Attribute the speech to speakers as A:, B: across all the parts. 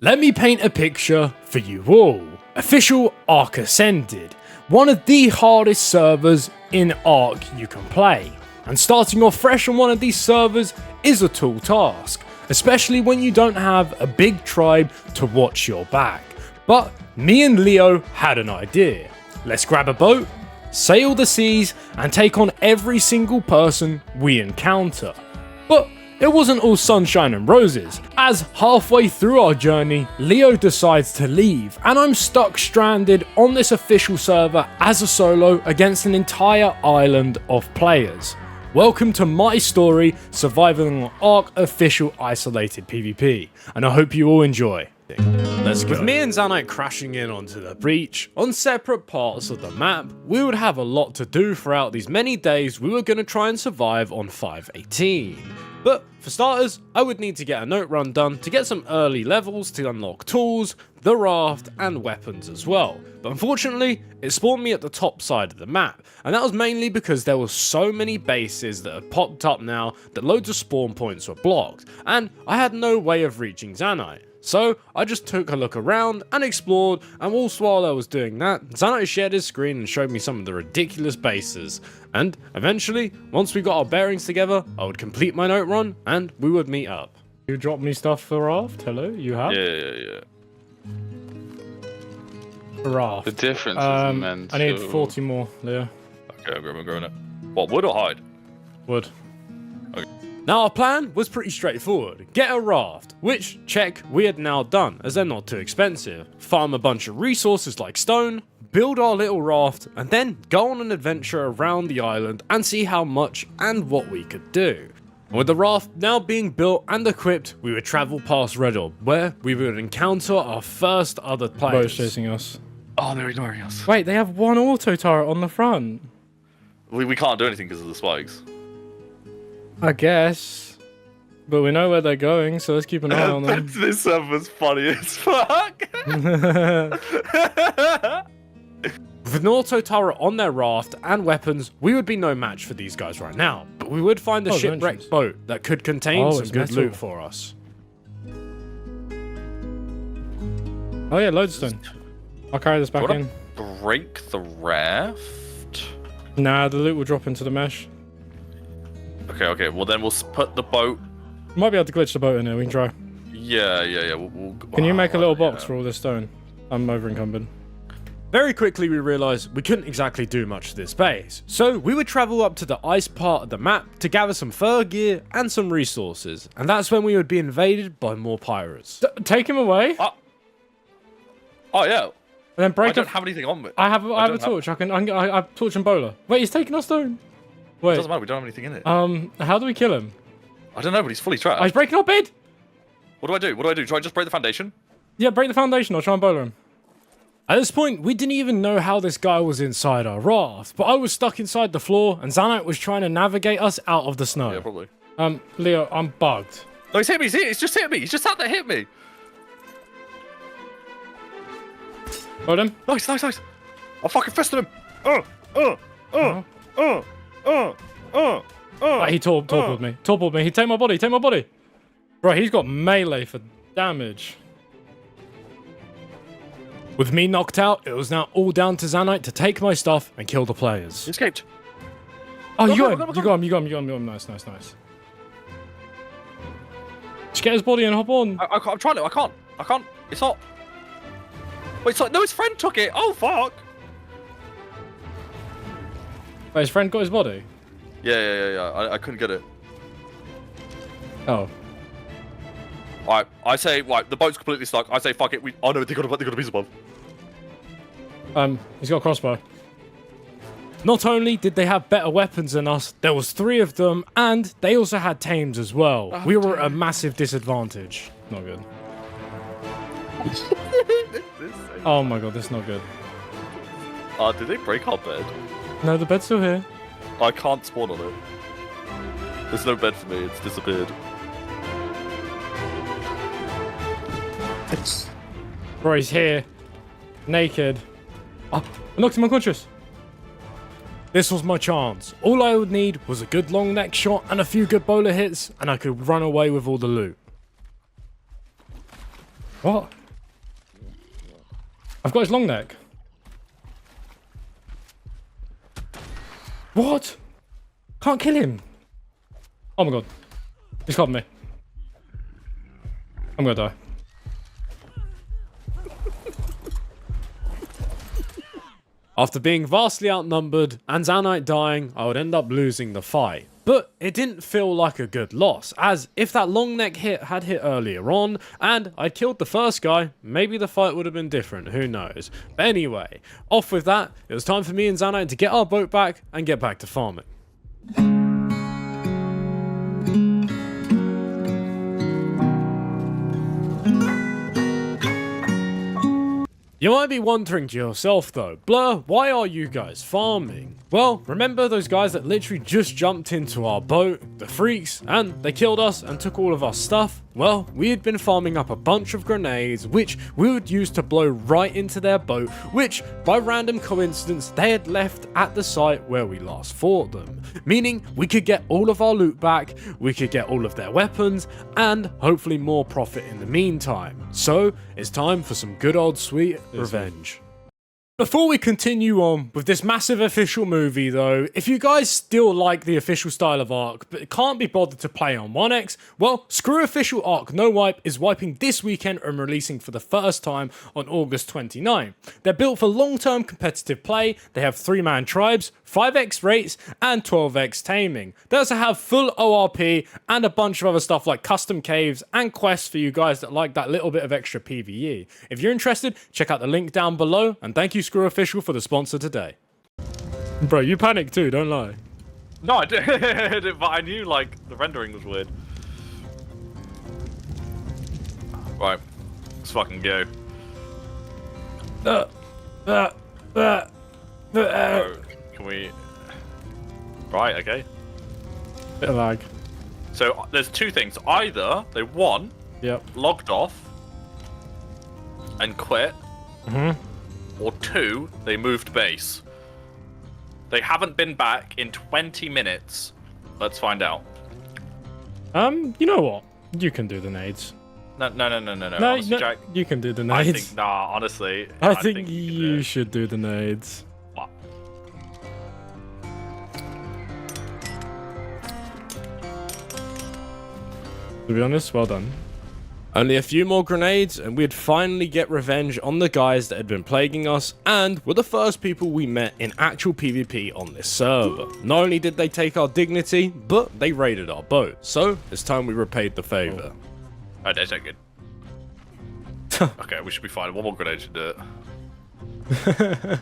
A: Let me paint a picture for you all. Official ARK Ascended, one of the hardest servers in ARK you can play. And starting off fresh on one of these servers is a tall task, especially when you don't have a big tribe to watch your back. But me and Leo had an idea. Let's grab a boat, sail the seas, and take on every single person we encounter. But it wasn't all sunshine and roses, as halfway through our journey, Leo decides to leave, and I'm stuck stranded on this official server as a solo against an entire island of players. Welcome to my story, surviving on ARK official isolated PvP, and I hope you all enjoy. Let's go. With me and Zanite crashing in onto the breach, on separate parts of the map, we would have a lot to do throughout these many days we were going to try and survive on 518. But for starters, I would need to get a note run done to get some early levels to unlock tools, the raft, and weapons as well. But unfortunately, it spawned me at the top side of the map, and that was mainly because there were so many bases that had popped up now that loads of spawn points were blocked, and I had no way of reaching Zanite. So I just took a look around and explored, and whilst while I was doing that, Zanite shared his screen and showed me some of the ridiculous bases. And eventually, once we got our bearings together, I would complete my note run and we would meet up. You dropped me stuff for raft? Hello? You have?
B: Yeah.
A: Raft.
B: The difference is immense.
A: I need 40 more, Leo.
B: Okay, I'm grabbing it. What, wood or hide?
A: Wood.
B: Okay.
A: Now our plan was pretty straightforward. Get a raft, which, check, we had now done, as they're not too expensive. Farm a bunch of resources like stone, build our little raft, and then go on an adventure around the island and see how much and what we could do. And with the raft now being built and equipped, we would travel past Red Orb, where we would encounter our first other players.
C: Boat's chasing us.
B: Oh, they're ignoring us.
C: Wait, they have one auto turret on the front.
B: We can't do anything because of the spikes.
C: I guess. But we know where they're going, so let's keep an eye on them.
B: This server's funny as fuck.
A: With an auto turret on their raft and weapons, we would be no match for these guys right now. But we would find a shipwrecked boat that could contain some good loot for us.
C: Oh yeah, lodestone. I'll carry this back in.
B: Break the raft?
C: Nah, the loot will drop into the mesh.
B: Okay. Well, then we'll put the boat.
C: Might be able to glitch the boat in here. We can try.
B: Yeah.
C: Can you make a little box for all this stone? I'm over encumbered.
A: Very quickly we realised we couldn't exactly do much to this base, so we would travel up to the ice part of the map to gather some fur gear and some resources, and that's when we would be invaded by more pirates.
C: Take him away.
B: Oh yeah.
C: And then break.
B: I don't have anything on me.
C: I have a torch. I torch and bowler. Wait, he's taking our stone. Wait.
B: It doesn't matter. We don't have anything in it.
C: How do we kill him?
B: I don't know, but he's fully trapped.
C: Oh, he's breaking our bed.
B: What do I do? Try and just break the foundation?
C: Yeah, break the foundation. I'll try and bowler him.
A: At this point, we didn't even know how this guy was inside our raft, but I was stuck inside the floor, and Zanite was trying to navigate us out of the snow.
B: Yeah, probably.
C: Leo, I'm bugged.
B: No, he's hit me. He's just hit me. He's just out there hit me.
C: Hold him.
B: Nice. I'll fucking fisted him.
C: He torpilled me. Torpilled me. He take my body. Bro, he's got melee for damage.
A: With me knocked out, it was now all down to Zanite to take my stuff and kill the players.
B: He escaped.
C: Oh, you got him. Nice. Just get his body and hop on.
B: I'm trying to. I can't. It's not. Wait, no, his friend took it. Oh, fuck.
C: Wait, his friend got his body?
B: Yeah. I couldn't get it.
C: Oh.
B: Alright, I say, the boat's completely stuck. I say, fuck it. Oh no, they got a piece above.
C: He's got a crossbow.
A: Not only did they have better weapons than us, there was 3 of them, and they also had tames as well. We were at a massive disadvantage.
C: Not good. Oh my god, this is not good.
B: Did they break our bed?
C: No, the bed's still here.
B: I can't spawn on it. There's no bed for me, it's disappeared.
C: Bro, he's here. Naked. Oh, I knocked him unconscious.
A: This was my chance. All I would need was a good long neck shot and a few good bowler hits, and I could run away with all the loot.
C: What? I've got his long neck. What? Can't kill him. Oh my god. He's got me. I'm gonna die.
A: After being vastly outnumbered and Zanite dying, I would end up losing the fight. But it didn't feel like a good loss, as if that long neck hit had hit earlier on, and I'd killed the first guy, maybe the fight would have been different, who knows. But anyway, off with that, it was time for me and Zanite to get our boat back and get back to farming. You might be wondering to yourself though, Blur, why are you guys farming? Well, remember those guys that literally just jumped into our boat, the freaks, and they killed us and took all of our stuff? Well, we had been farming up a bunch of grenades, which we would use to blow right into their boat, which, by random coincidence, they had left at the site where we last fought them. Meaning, we could get all of our loot back, we could get all of their weapons, and hopefully more profit in the meantime. So, it's time for some good old sweet revenge. Before we continue on with this massive official movie though, if you guys still like the official style of ARK but can't be bothered to play on 1x, well, screw official ARK No Wipe is wiping this weekend and releasing for the first time on August 29. They're built for long-term competitive play, they have 3-man tribes, 5x rates, and 12x taming. They also have full ORP and a bunch of other stuff like custom caves and quests for you guys that like that little bit of extra PvE. If you're interested, check out the link down below, and thank you Screw Official for the sponsor today.
C: Bro, you panicked too, don't lie.
B: No, I did, but I knew like the rendering was weird. Right, let's fucking go. Can we? Right, okay.
C: Bit of lag.
B: So there's two things. Either they won, logged off, and quit. Or 2, they moved base. They haven't been back in 20 minutes. Let's find out.
C: You know what? You can do the nades.
B: No.
C: Honestly, Jack, you can do the nades.
B: I think, honestly.
C: I think you should do the nades.
B: What?
C: To be honest, well done.
A: Only a few more grenades and we'd finally get revenge on the guys that had been plaguing us and were the first people we met in actual PvP on this server. Not only did they take our dignity, but they raided our boat. So, it's time we repaid the favor.
B: Oh, that's not good. Okay, we should be fine. One more grenade should do it.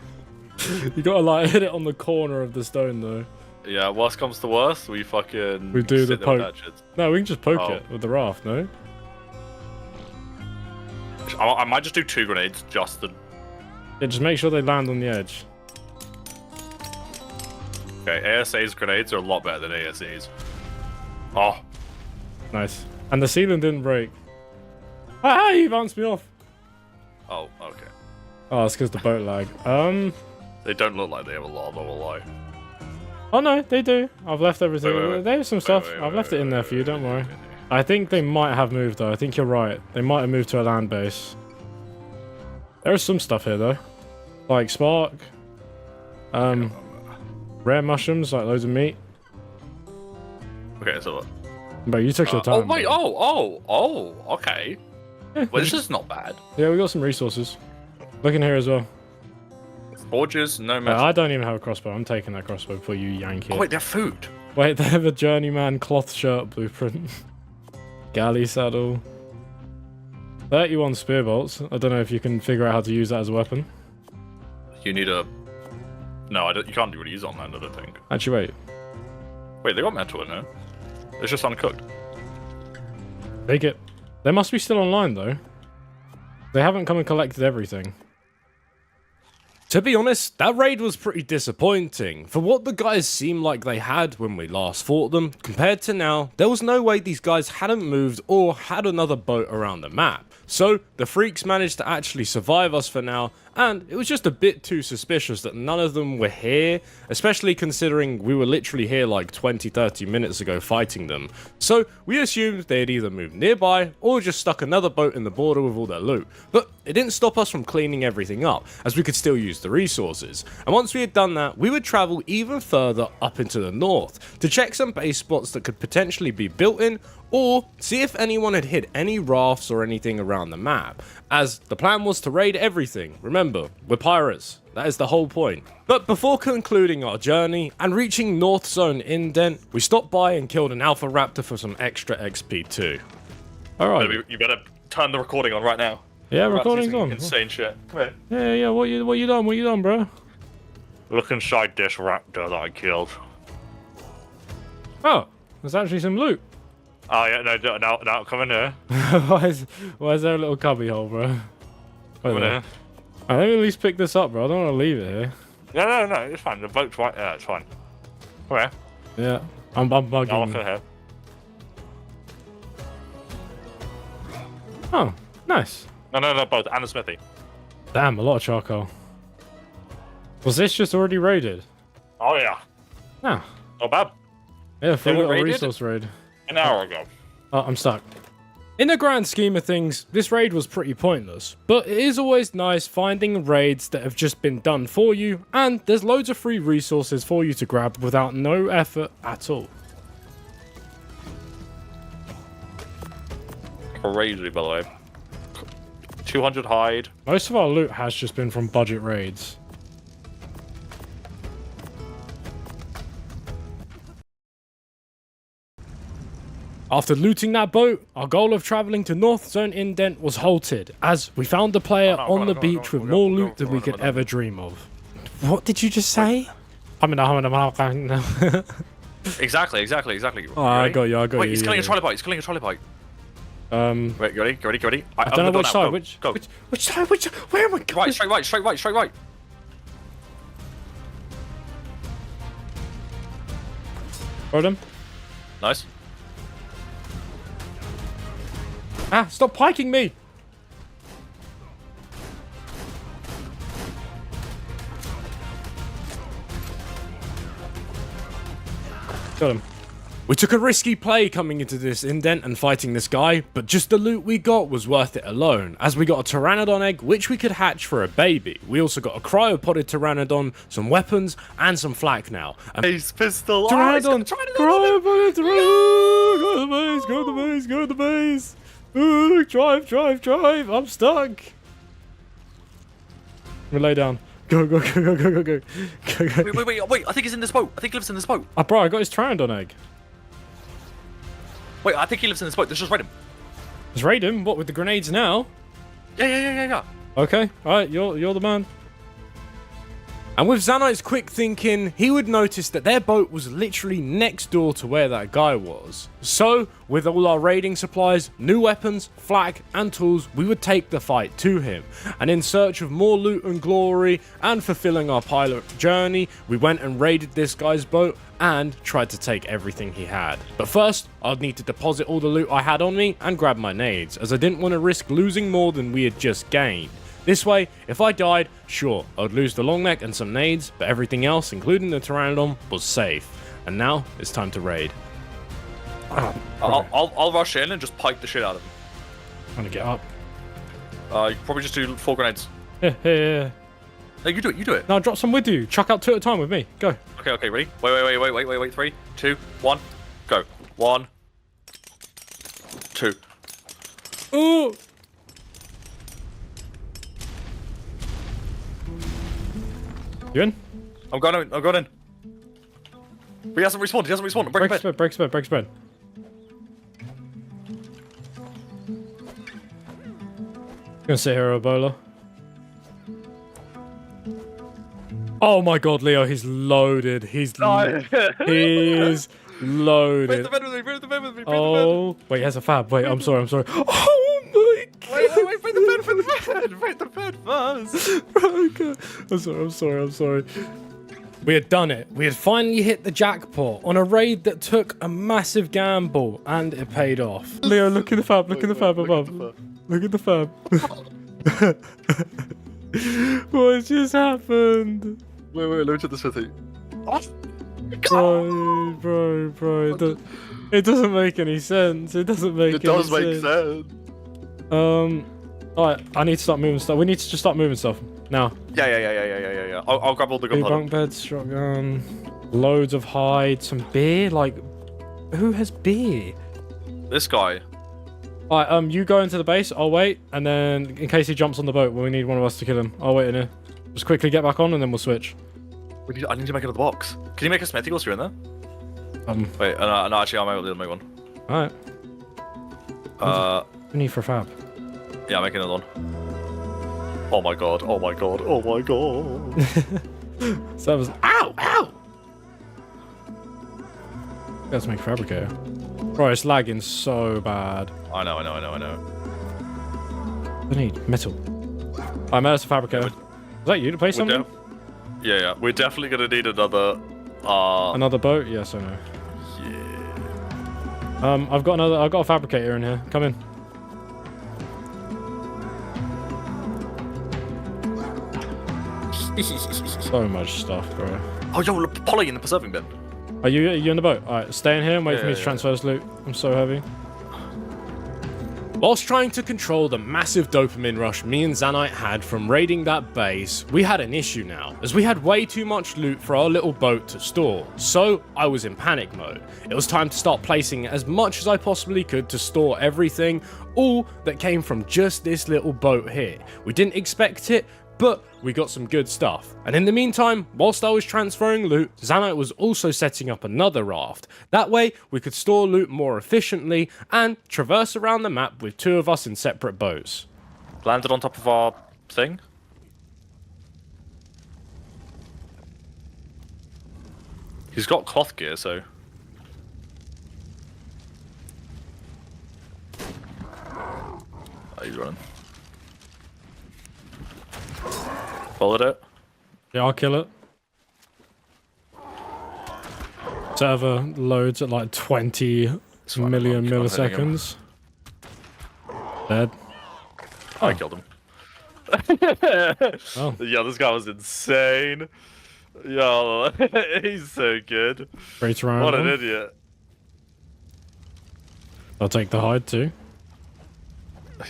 C: You gotta like hit it on the corner of the stone though.
B: Yeah, worst comes to worst, we fucking...
C: We do the poke. No, we can just poke it with the raft, no?
B: I might just do 2 grenades, just to...
C: Yeah, just make sure they land on the edge.
B: Okay, ASA's grenades are a lot better than ASE's. Oh.
C: Nice. And the ceiling didn't break. Ah, you bounced me off.
B: Oh, okay.
C: Oh, it's because the boat lag.
B: They don't look like they have a lot of light.
C: Oh no, they do. I've left everything. They have some stuff. I've left it in there for you, don't worry. I think they might have moved though. I think you're right. They might have moved to a land base. There is some stuff here though. Like spark. Rare mushrooms, like loads of meat.
B: Okay, so...
C: But you took your time.
B: Oh, wait, okay. Well, this is not bad.
C: Yeah, we got some resources. Look in here as well.
B: Forges, no metal.
C: I don't even have a crossbow. I'm taking that crossbow before you yank it.
B: Oh, wait, they have food.
C: Wait, they have a journeyman cloth shirt blueprint. Galley saddle. 31 spear bolts. I don't know if you can figure out how to use that as a weapon.
B: You need a... No, I don't, you can't really use it on land, I don't think.
C: Actually, wait.
B: Wait, they got metal in there. It's just uncooked.
C: Take it. They must be still online, though. They haven't come and collected everything.
A: To be honest, that raid was pretty disappointing. For what the guys seemed like they had when we last fought them, compared to now, there was no way these guys hadn't moved or had another boat around the map. So, the freaks managed to actually survive us for now, and it was just a bit too suspicious that none of them were here, especially considering we were literally here like 20-30 minutes ago fighting them. So, we assumed they had either moved nearby or just stuck another boat in the border with all their loot. But it didn't stop us from cleaning everything up, as we could still use the resources. And once we had done that, we would travel even further up into the north to check some base spots that could potentially be built in, or see if anyone had hid any rafts or anything around the map, as the plan was to raid everything. Remember, we're pirates. That is the whole point. But before concluding our journey and reaching North Zone Indent, we stopped by and killed an Alpha Raptor for some extra XP too.
C: Alright.
B: You better turn the recording on right now.
C: Yeah, recording's on.
B: Insane shit. Come here.
C: Yeah, what you done? What you done, bro?
B: Look inside this raptor that I killed.
C: Oh, there's actually some loot.
B: Oh yeah, no, come in here.
C: why is there a little cubby hole, bro?
B: Come in here.
C: Let me at least pick this up, bro. I don't want to leave it here.
B: No, it's fine. The boat's right there. It's fine. Come here.
C: Yeah, I'm bugging.
B: I'll look in here.
C: Oh, nice.
B: No, both and the smithy.
C: Damn, a lot of charcoal. Was this just already raided?
B: Oh yeah.
C: Ah.
B: Not bad.
C: Yeah, for a little
B: raided?
C: resource raid.
B: An hour ago.
C: Oh, I'm stuck. In the grand scheme of things, this raid was pretty pointless, but it is always nice finding raids that have just been done for you, and there's loads of free resources for you to grab without no effort at all.
B: Crazy, by the way. 200 hide.
C: Most of our loot has just been from budget raids. After looting that boat, our goal of travelling to North Zone Indent was halted, as we found a player on the beach with more loot than we could ever dream of. What did you just say?
B: Exactly.
C: Oh, I got you.
B: Wait, he's killing a trolley bite. Wait, you ready?
C: I don't know which side. Which side? Where am I going?
B: Right, straight right.
C: Hold him.
B: Nice.
C: Ah, stop piking me! Got him.
A: We took a risky play coming into this indent and fighting this guy, but just the loot we got was worth it alone, as we got a Pteranodon egg which we could hatch for a baby. We also got a cryopoded Pteranodon, some weapons, and some flak now.
B: Ace pistol.
A: Pteranodon!
C: Cryopoded Pteranodon! Go to the base! Ooh, drive! I'm stuck! We lay down. Go.
B: Wait, I think he's in this boat. I think he lives in this boat.
C: Oh, bro, I got his Pteranodon egg.
B: Wait, I think he lives in this boat. Let's just raid him.
C: Let's raid him? What, with the grenades now?
B: Yeah.
C: Okay, alright, you're the man.
A: And with Zanite's quick thinking, he would notice that their boat was literally next door to where that guy was. So, with all our raiding supplies, new weapons, flak, and tools, we would take the fight to him. And in search of more loot and glory, and fulfilling our pilot journey, we went and raided this guy's boat, and tried to take everything he had. But first, I'd need to deposit all the loot I had on me, and grab my nades, as I didn't want to risk losing more than we had just gained. This way, if I died, sure, I'd lose the long neck and some nades, but everything else, including the Pteranodon, was safe. And now, it's time to raid.
B: I'll rush in and just pipe the shit out of him.
C: I'm gonna get up.
B: You probably just do 4 grenades.
C: Yeah.
B: No, you do it.
C: No, I'll drop some with you. Chuck out 2 at a time with me. Go.
B: Okay, ready? Wait. 3, 2, 1, go. 1, 2.
C: Ooh! You in?
B: I'm going in. But he hasn't respawned.
C: Break spread. Gonna sit here, Ebola. Oh my god, Leo, he's loaded. He's loaded.
B: Where's the bed with me?
C: Oh, wait, he has a fab. Wait, I'm sorry. Oh my god.
B: Wait, bring the bed. Break the bed first.
C: I'm sorry.
A: We had done it. We had finally hit the jackpot on a raid that took a massive gamble, and it paid off.
C: Leo, look at the fab. Look at the fab above. Look at the fab. What just happened?
B: Wait, look at the city.
C: Bro. It doesn't make any sense. It does make sense. Alright, I need to start moving stuff. We need to just start moving stuff now.
B: Yeah. I'll grab all the gunpowder.
C: Bunk beds, shotgun, loads of hide, some beer. Like, who has beer?
B: This guy.
C: Alright, you go into the base. I'll wait, and then in case he jumps on the boat, we need one of us to kill him. I'll wait in here. Just quickly get back on, and then we'll switch.
B: I need to make another box. Can you make a smithy whilst you're in there? Wait, no, actually, I'm able to make one.
C: Alright. What do you need for a fab?
B: Yeah, I'm making another one. Oh my god.
C: So that was. Ow! Let's make fabricator. Bro, it's lagging so bad.
B: I know.
C: I need metal. I made us a fabricator. Is that you to play something?
B: Yeah. We're definitely gonna need another.
C: Another boat? Yes, I know.
B: Yeah.
C: I've got a fabricator in here. Come in. So much stuff, bro.
B: Oh, yo, Polly in the preserving bin.
C: Are you in the boat? Alright, stay in here and wait for me to transfer this loot. I'm so heavy.
A: Whilst trying to control the massive dopamine rush me and Zanite had from raiding that base, we had an issue now, as we had way too much loot for our little boat to store. So I was in panic mode. It was time to start placing as much as I possibly could to store everything, all that came from just this little boat here. We didn't expect it, but we got some good stuff. And in the meantime, whilst I was transferring loot, Zanite was also setting up another raft. That way, we could store loot more efficiently and traverse around the map with two of us in separate boats.
B: Landed on top of our thing. He's got cloth gear, so... Oh, he's running. Followed it.
C: Yeah, I'll kill it. Server loads at like 20 million milliseconds. Dead.
B: I killed him.
C: Oh.
B: Yeah, this guy was insane. Yo, he's so good.
C: Great round.
B: What an idiot.
C: I'll take the hide too.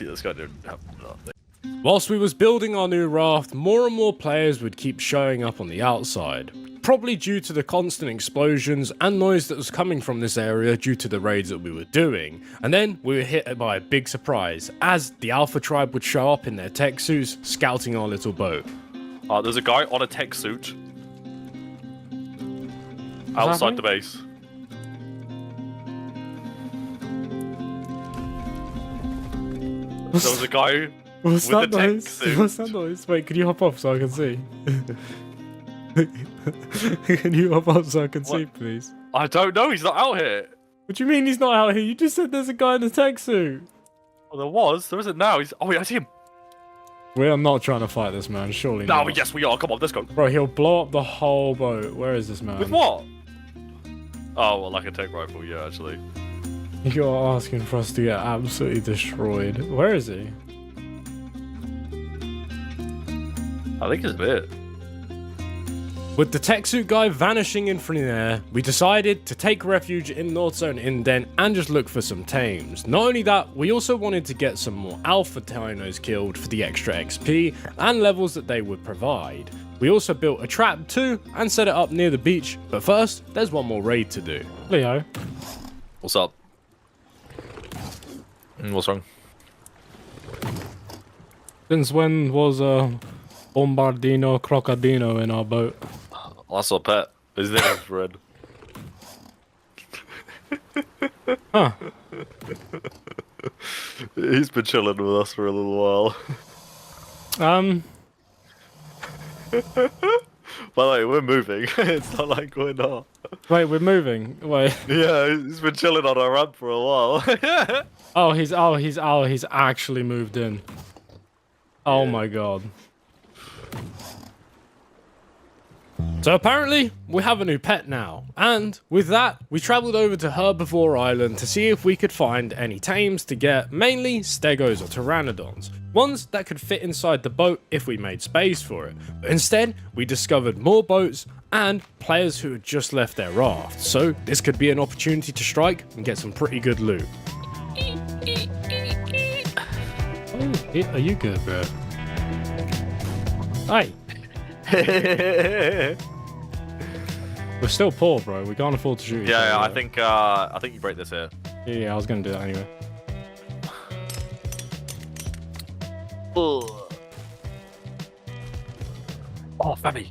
B: Yeah, this guy didn't have nothing.
A: Whilst we was building our new raft, more and more players would keep showing up on the outside. Probably due to the constant explosions and noise that was coming from this area due to the raids that we were doing. And then we were hit by a big surprise, as the Alpha tribe would show up in their tech suits, scouting our little boat.
B: There's a guy on a tech suit. Outside the base. There was a guy
C: What's
B: with
C: that
B: a
C: noise?
B: tech suit.
C: What's that noise? Wait, can you hop off so I can see? Can you hop off so I can see, please?
B: I don't know, he's not out here.
C: What do you mean he's not out here? You just said there's a guy in a tech suit.
B: Well, there isn't now. Oh, wait, I see him.
C: We are not trying to fight this man, surely
B: No,
C: not.
B: yes, we are. Come on, let's go.
C: Bro, he'll blow up the whole boat. Where is this man?
B: With what? Oh, well, like a tech rifle, yeah, actually.
C: You're asking for us to get absolutely destroyed. Where is he?
B: I think it's a bit.
A: With the tech suit guy vanishing in thin air, we decided to take refuge in North Zone Indent and just look for some tames. Not only that, we also wanted to get some more alpha dinos killed for the extra XP and levels that they would provide. We also built a trap too and set it up near the beach, but first, there's one more raid to do.
C: Leo.
B: What's up? What's wrong?
C: Since when was Bombardino Crocodino in our boat?
B: That's our pet. His name is Red.
C: Huh.
B: He's been chilling with us for a little while. By the way, we're moving. It's not like we're not.
C: Wait, we're moving. Wait.
B: Yeah, he's been chilling on our ramp for a while.
C: He's actually moved in. Oh my god. So apparently, we have a new pet now, and with that, we travelled over to Herbivore Island to see if we could find any tames to get, mainly stegos or pteranodons, ones that could fit inside the boat if we made space for it. But instead, we discovered more boats and players who had just left their raft, so this could be an opportunity to strike and get some pretty good loot. Oh, are you good, bro? Hey. We're still poor, bro. We can't afford to shoot each other.
B: Yeah, I think you break this here.
C: Yeah, I was gonna do that anyway.
B: Oh, Fabi.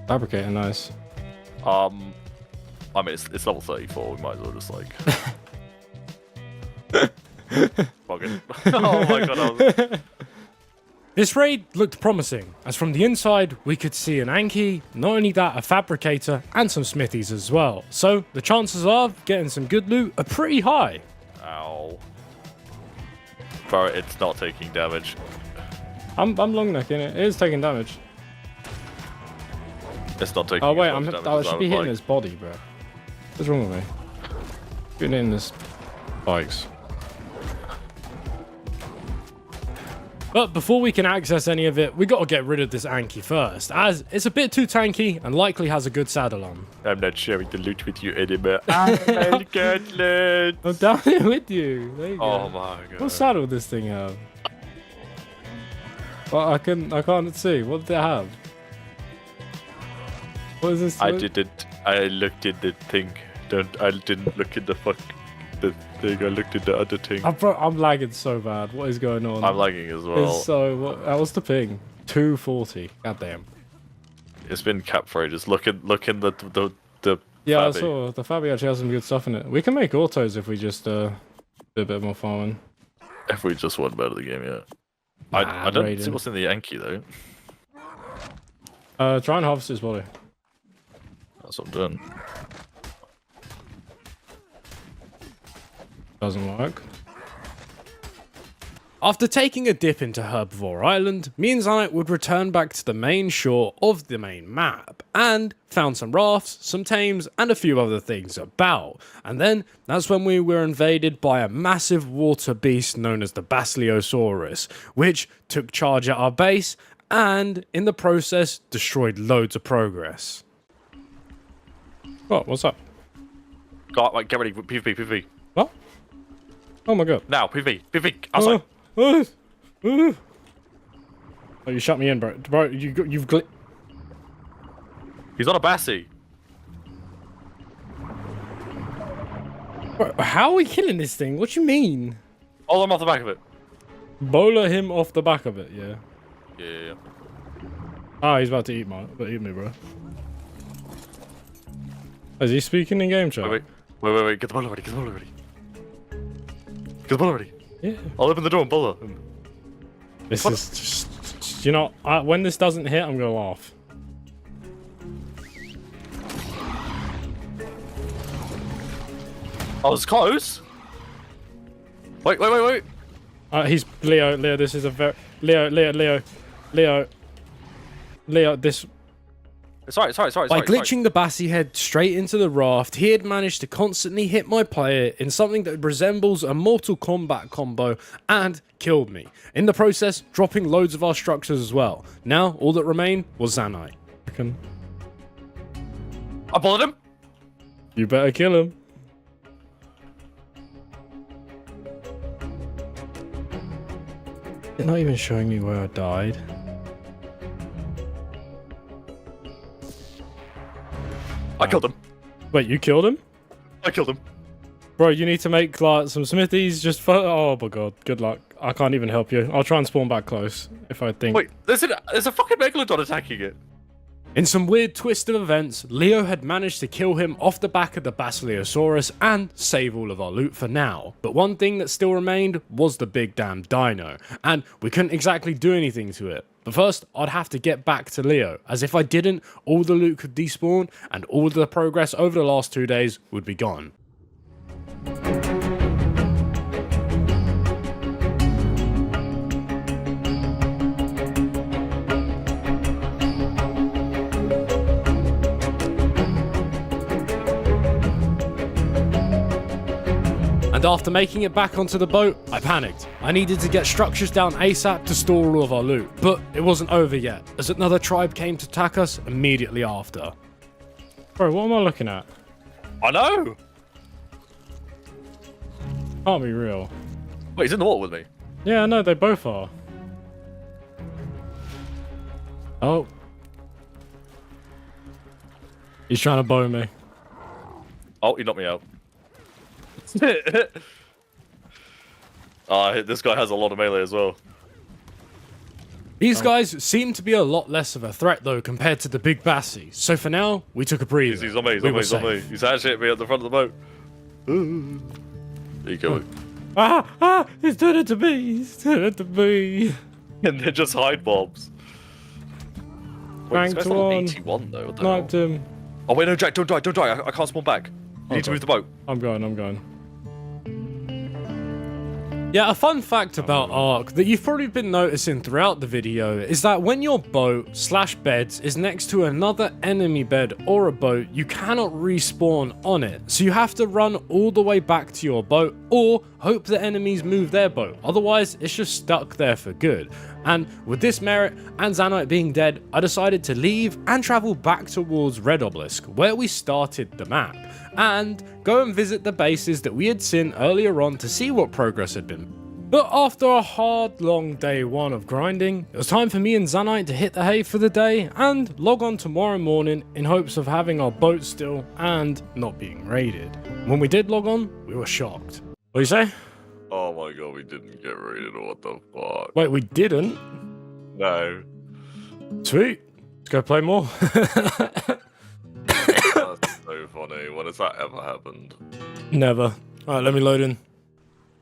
C: Fabricator, nice.
B: I mean, it's level 34. We might as well just like. Fucking. Oh my god.
C: This raid looked promising, as from the inside we could see an Anki, not only that, a fabricator, and some smithies as well. So the chances of getting some good loot are pretty high.
B: Ow. Bro, it's not taking damage.
C: I'm long necking it. It is taking damage.
B: It's not taking.
C: Oh wait,
B: as much damage
C: I
B: as
C: should be hitting
B: like.
C: his body, bro. What's wrong with me? Getting in his bikes. But before we can access any of it, we got to get rid of this Anki first, as it's a bit too tanky and likely has a good saddle on.
B: I'm not sharing the loot with you anymore. I got loot.
C: I'm down here with you. There you go.
B: Oh my god.
C: What saddle does this thing have? Well, I can't see. What did it have? What is this?
B: I didn't. I looked in the thing. I didn't look in the thing. I looked in the other thing.
C: I'm lagging so bad. What is going on?
B: I'm lagging as well.
C: It's so what's the ping? 240. God damn.
B: It's been capped for ages. Look in the
C: Yeah,
B: Fabi.
C: I saw the Fabi actually has some good stuff in it. We can make autos if we just do a bit more farming.
B: If we just want better the game, yeah.
C: Nah,
B: I don't
C: raiding.
B: see what's in the Yankee though.
C: Try and harvest his body.
B: That's what I'm doing.
C: Doesn't work. After taking a dip into Herbivore Island, me and Zanet would return back to the main shore of the main map, and found some rafts, some tames, and a few other things about. And then, that's when we were invaded by a massive water beast known as the Basilosaurus, which took charge at our base, and in the process, destroyed loads of progress. What? What's up?
B: Get ready. PvP.
C: What? Oh my god.
B: Now, PvP. Outside.
C: Oh, you shut me in, bro. Bro, you've
B: He's on a Bassie.
C: Bro, how are we killing this thing? What do you mean?
B: Hold him off the back of it.
C: Bowler him off the back of it, yeah.
B: Yeah.
C: Ah, he's about to eat me, bro. Is he speaking in game chat?
B: Wait. Get the ball ready. Get the ball ready.
C: Yeah.
B: I'll open the door and bowler.
C: This is just, you know, when this doesn't hit, I'm gonna laugh.
B: I was close. Wait.
C: He's Leo. This is a very Leo. This.
B: Sorry.
C: By glitching the Bassie head straight into the raft, he had managed to constantly hit my player in something that resembles a Mortal Kombat combo and killed me. In the process, dropping loads of our structures as well. Now, all that remained was Zanite.
B: I bullet him.
C: You better kill him. They're not even showing me where I died.
B: I killed him.
C: Wait, you killed him?
B: I killed him.
C: Bro, you need to make like some smithies just for. Oh my god, good luck. I can't even help you. I'll try and spawn back close if I think.
B: Wait, there's a fucking megalodon attacking it.
C: In some weird twist of events, Leo had managed to kill him off the back of the Basilosaurus and save all of our loot for now. But one thing that still remained was the big damn dino, and we couldn't exactly do anything to it. But first, I'd have to get back to Leo, as if I didn't, all the loot could despawn, and all the progress over the last 2 days would be gone.
A: And after making it back onto the boat, I panicked. I needed to get structures down ASAP to store all of our loot, but it wasn't over yet, as another tribe came to attack us immediately after.
C: Bro, what am I looking at?
B: I know!
C: Can't be real.
B: Wait, he's in the water with me.
C: Yeah, I know, they both are. Oh. He's trying to bow me.
B: Oh, he knocked me out. This guy has a lot of melee as well.
A: These guys seem to be a lot less of a threat though compared to the big bassy, so for now, we took a breather.
B: He's on me, he's on me. He's actually hit me at the front of the boat. There you go.
C: He's doing it to me, he's doing it to me.
B: And they're just hide bombs. Wait,
C: Ranked
B: on
C: 1.
B: 81 though. What the
C: Sniped
B: hell?
C: him.
B: Oh wait, no, Jack, don't die. I can't spawn back. You need to move the boat.
C: I'm going.
A: Yeah, a fun fact about ARK that you've probably been noticing throughout the video is that when your boat/beds is next to another enemy bed or a boat, you cannot respawn on it. So you have to run all the way back to your boat or hope the enemies move their boat. Otherwise, it's just stuck there for good. And with this merit and Zanite being dead, I decided to leave and travel back towards Red Obelisk, where we started the map, and go and visit the bases that we had seen earlier on to see what progress had been. But after a hard, long day one of grinding, it was time for me and Zanite to hit the hay for the day and log on tomorrow morning in hopes of having our boat still and not being raided. When we did log on, we were shocked. What do you say?
B: Oh my god, we didn't get raided. What the fuck?
A: Wait, we didn't?
B: No.
A: Sweet. Let's go play more.
B: That's so funny. When has that ever happened?
A: Never. Alright, let me load in.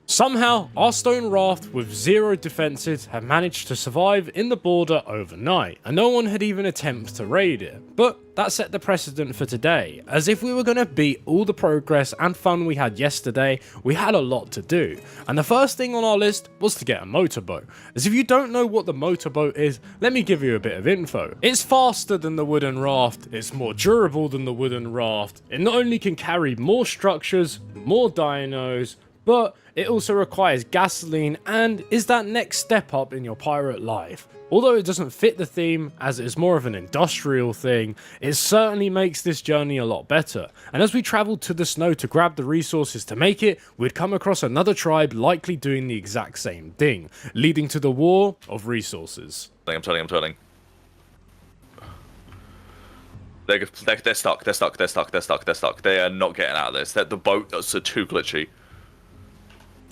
A: Somehow, our stone raft with 0 defenses had managed to survive in the border overnight, and no one had even attempted to raid it. But that set the precedent for today, as if we were going to beat all the progress and fun we had yesterday, we had a lot to do. And the first thing on our list was to get a motorboat. As if you don't know what the motorboat is, let me give you a bit of info. It's faster than the wooden raft, it's more durable than the wooden raft, it not only can carry more structures, more dinos, but it also requires gasoline and is that next step up in your pirate life. Although it doesn't fit the theme, as it is more of an industrial thing, it certainly makes this journey a lot better. And as we travelled to the snow to grab the resources to make it, we'd come across another tribe likely doing the exact same thing, leading to the war of resources.
B: I'm turning. They're stuck. They are not getting out of this. The boats are too glitchy.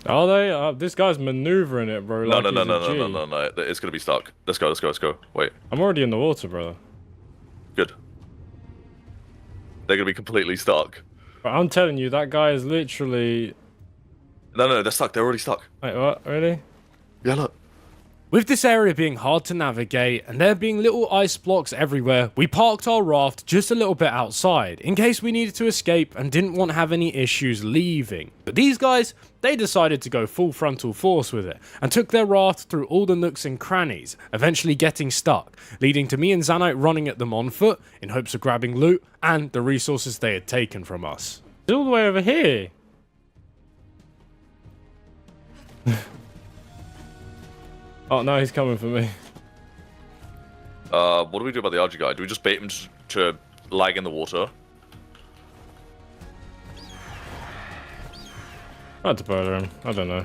C: Are they? This guy's maneuvering it, bro.
B: No. It's gonna be stuck. Let's go. Wait.
C: I'm already in the water, brother.
B: Good. They're gonna be completely stuck.
C: But I'm telling you, that guy is literally...
B: No, they're stuck. They're already stuck.
C: Wait, what? Really?
B: Yeah, look.
A: With this area being hard to navigate and there being little ice blocks everywhere, we parked our raft just a little bit outside in case we needed to escape and didn't want to have any issues leaving. But these guys, they decided to go full frontal force with it and took their raft through all the nooks and crannies, eventually getting stuck, leading to me and Zanite running at them on foot in hopes of grabbing loot and the resources they had taken from us.
C: It's all the way over here. Oh no, he's coming for me.
B: What do we do about the RG guy? Do we just bait him to lag in the water?
C: I had to bother him. I don't know.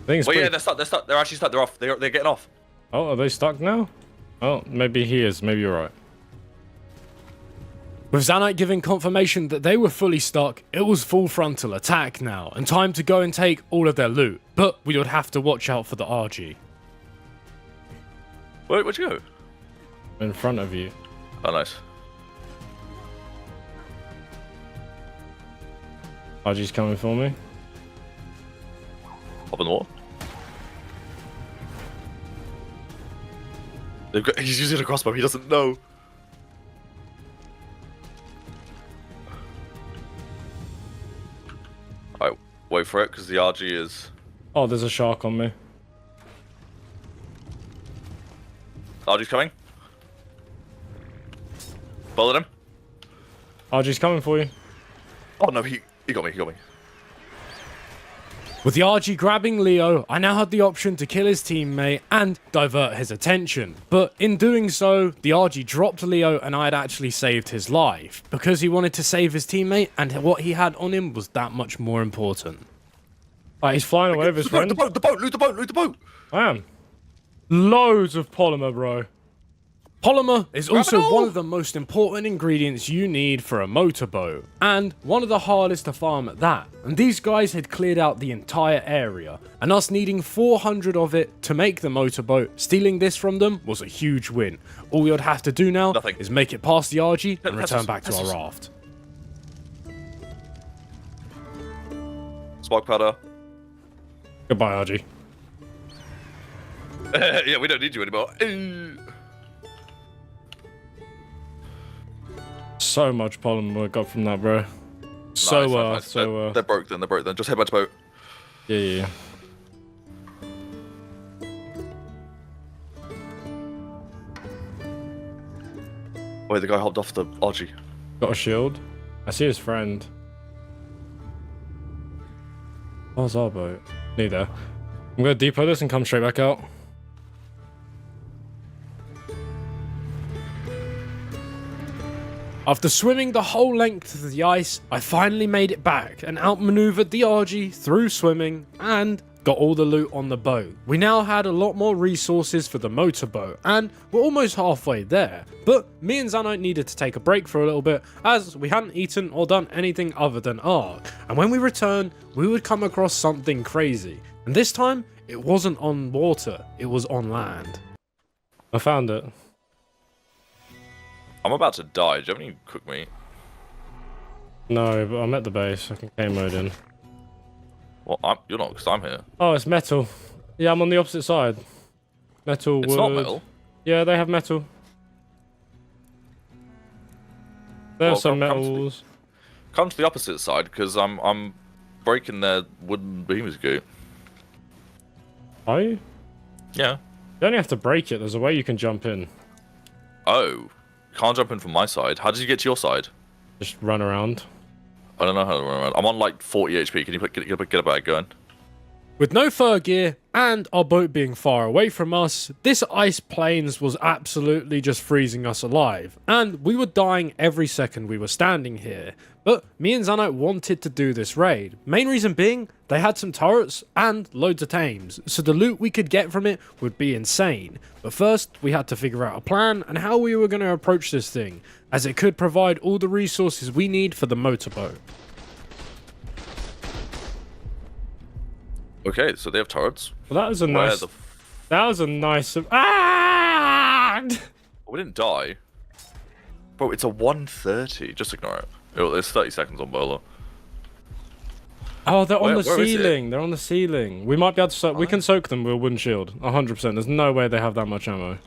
B: Yeah, they're stuck. They're actually stuck. They're off. They're getting off.
C: Oh, are they stuck now? Oh, maybe he is. Maybe you're right.
A: With Zanite giving confirmation that they were fully stuck, it was full frontal attack now, and time to go and take all of their loot. But we would have to watch out for the RG.
B: Where'd you go?
C: In front of you.
B: Oh, nice.
C: RG's coming for me.
B: Hop in the water. He's using a crossbow. He doesn't know. Alright, wait for it, because the RG is...
C: Oh, there's a shark on me.
B: RG's coming. Bullet him.
C: RG's coming for you.
B: Oh no, he got me.
A: With the RG grabbing Leo, I now had the option to kill his teammate and divert his attention. But in doing so, the RG dropped Leo and I had actually saved his life. Because he wanted to save his teammate and what he had on him was that much more important.
C: Alright, he's flying away with his friend.
B: The boat, loot the boat!
C: I am. Loads of polymer, bro.
A: Polymer is also one of the most important ingredients you need for a motorboat, and one of the hardest to farm at that. And these guys had cleared out the entire area, and us needing 400 of it to make the motorboat, stealing this from them was a huge win. All we would have to do now is make it past the RG and return back to our raft.
B: Spark powder.
C: Goodbye, RG.
B: Yeah, we don't need you anymore.
C: So much polymer I got from that, bro.
B: They're broke then, Just head back to boat.
C: Yeah.
B: Wait, the guy hopped off the RG.
C: Got a shield. I see his friend. Where's our boat? Neither. I'm gonna depot this and come straight back out.
A: After swimming the whole length of the ice, I finally made it back and outmaneuvered the RG through swimming and got all the loot on the boat. We now had a lot more resources for the motorboat and we're almost halfway there. But me and Xano needed to take a break for a little bit as we hadn't eaten or done anything other than ARK. And when we returned, we would come across something crazy. And this time, it wasn't on water, it was on land.
C: I found it.
B: I'm about to die. Do you have any cook meat?
C: No, but I'm at the base. I can game mode in.
B: Well, you're not, because I'm here.
C: Oh, it's metal. Yeah, I'm on the opposite side. Metal,
B: it's
C: wood.
B: Not metal?
C: Yeah, they have metal. There's some metals.
B: Come to the opposite side, because I'm breaking their wooden beams gate.
C: Are you?
B: Yeah.
C: You only have to break it. There's a way you can jump in.
B: Oh. Can't jump in from my side. How did you get to your side?
C: Just run around.
B: I don't know how to run around. I'm on like 40 HP. Can you get a bag going?
A: With no fur gear and our boat being far away from us, this ice plains was absolutely just freezing us alive, and we were dying every second we were standing here. But me and Xano wanted to do this raid. Main reason being, they had some turrets and loads of tames, so the loot we could get from it would be insane. But first, we had to figure out a plan and how we were going to approach this thing, as it could provide all the resources we need for the motorboat.
B: Okay, so they have turrets.
C: Well, that was a nice... That was a nice... Ah!
B: We didn't die. Bro, it's a 130. Just ignore it. There's 30 seconds on Bowler.
C: Oh, they're on the ceiling. They're on the ceiling. We might be able to soak... We can soak them with a wooden shield. 100%. There's no way they have that much ammo.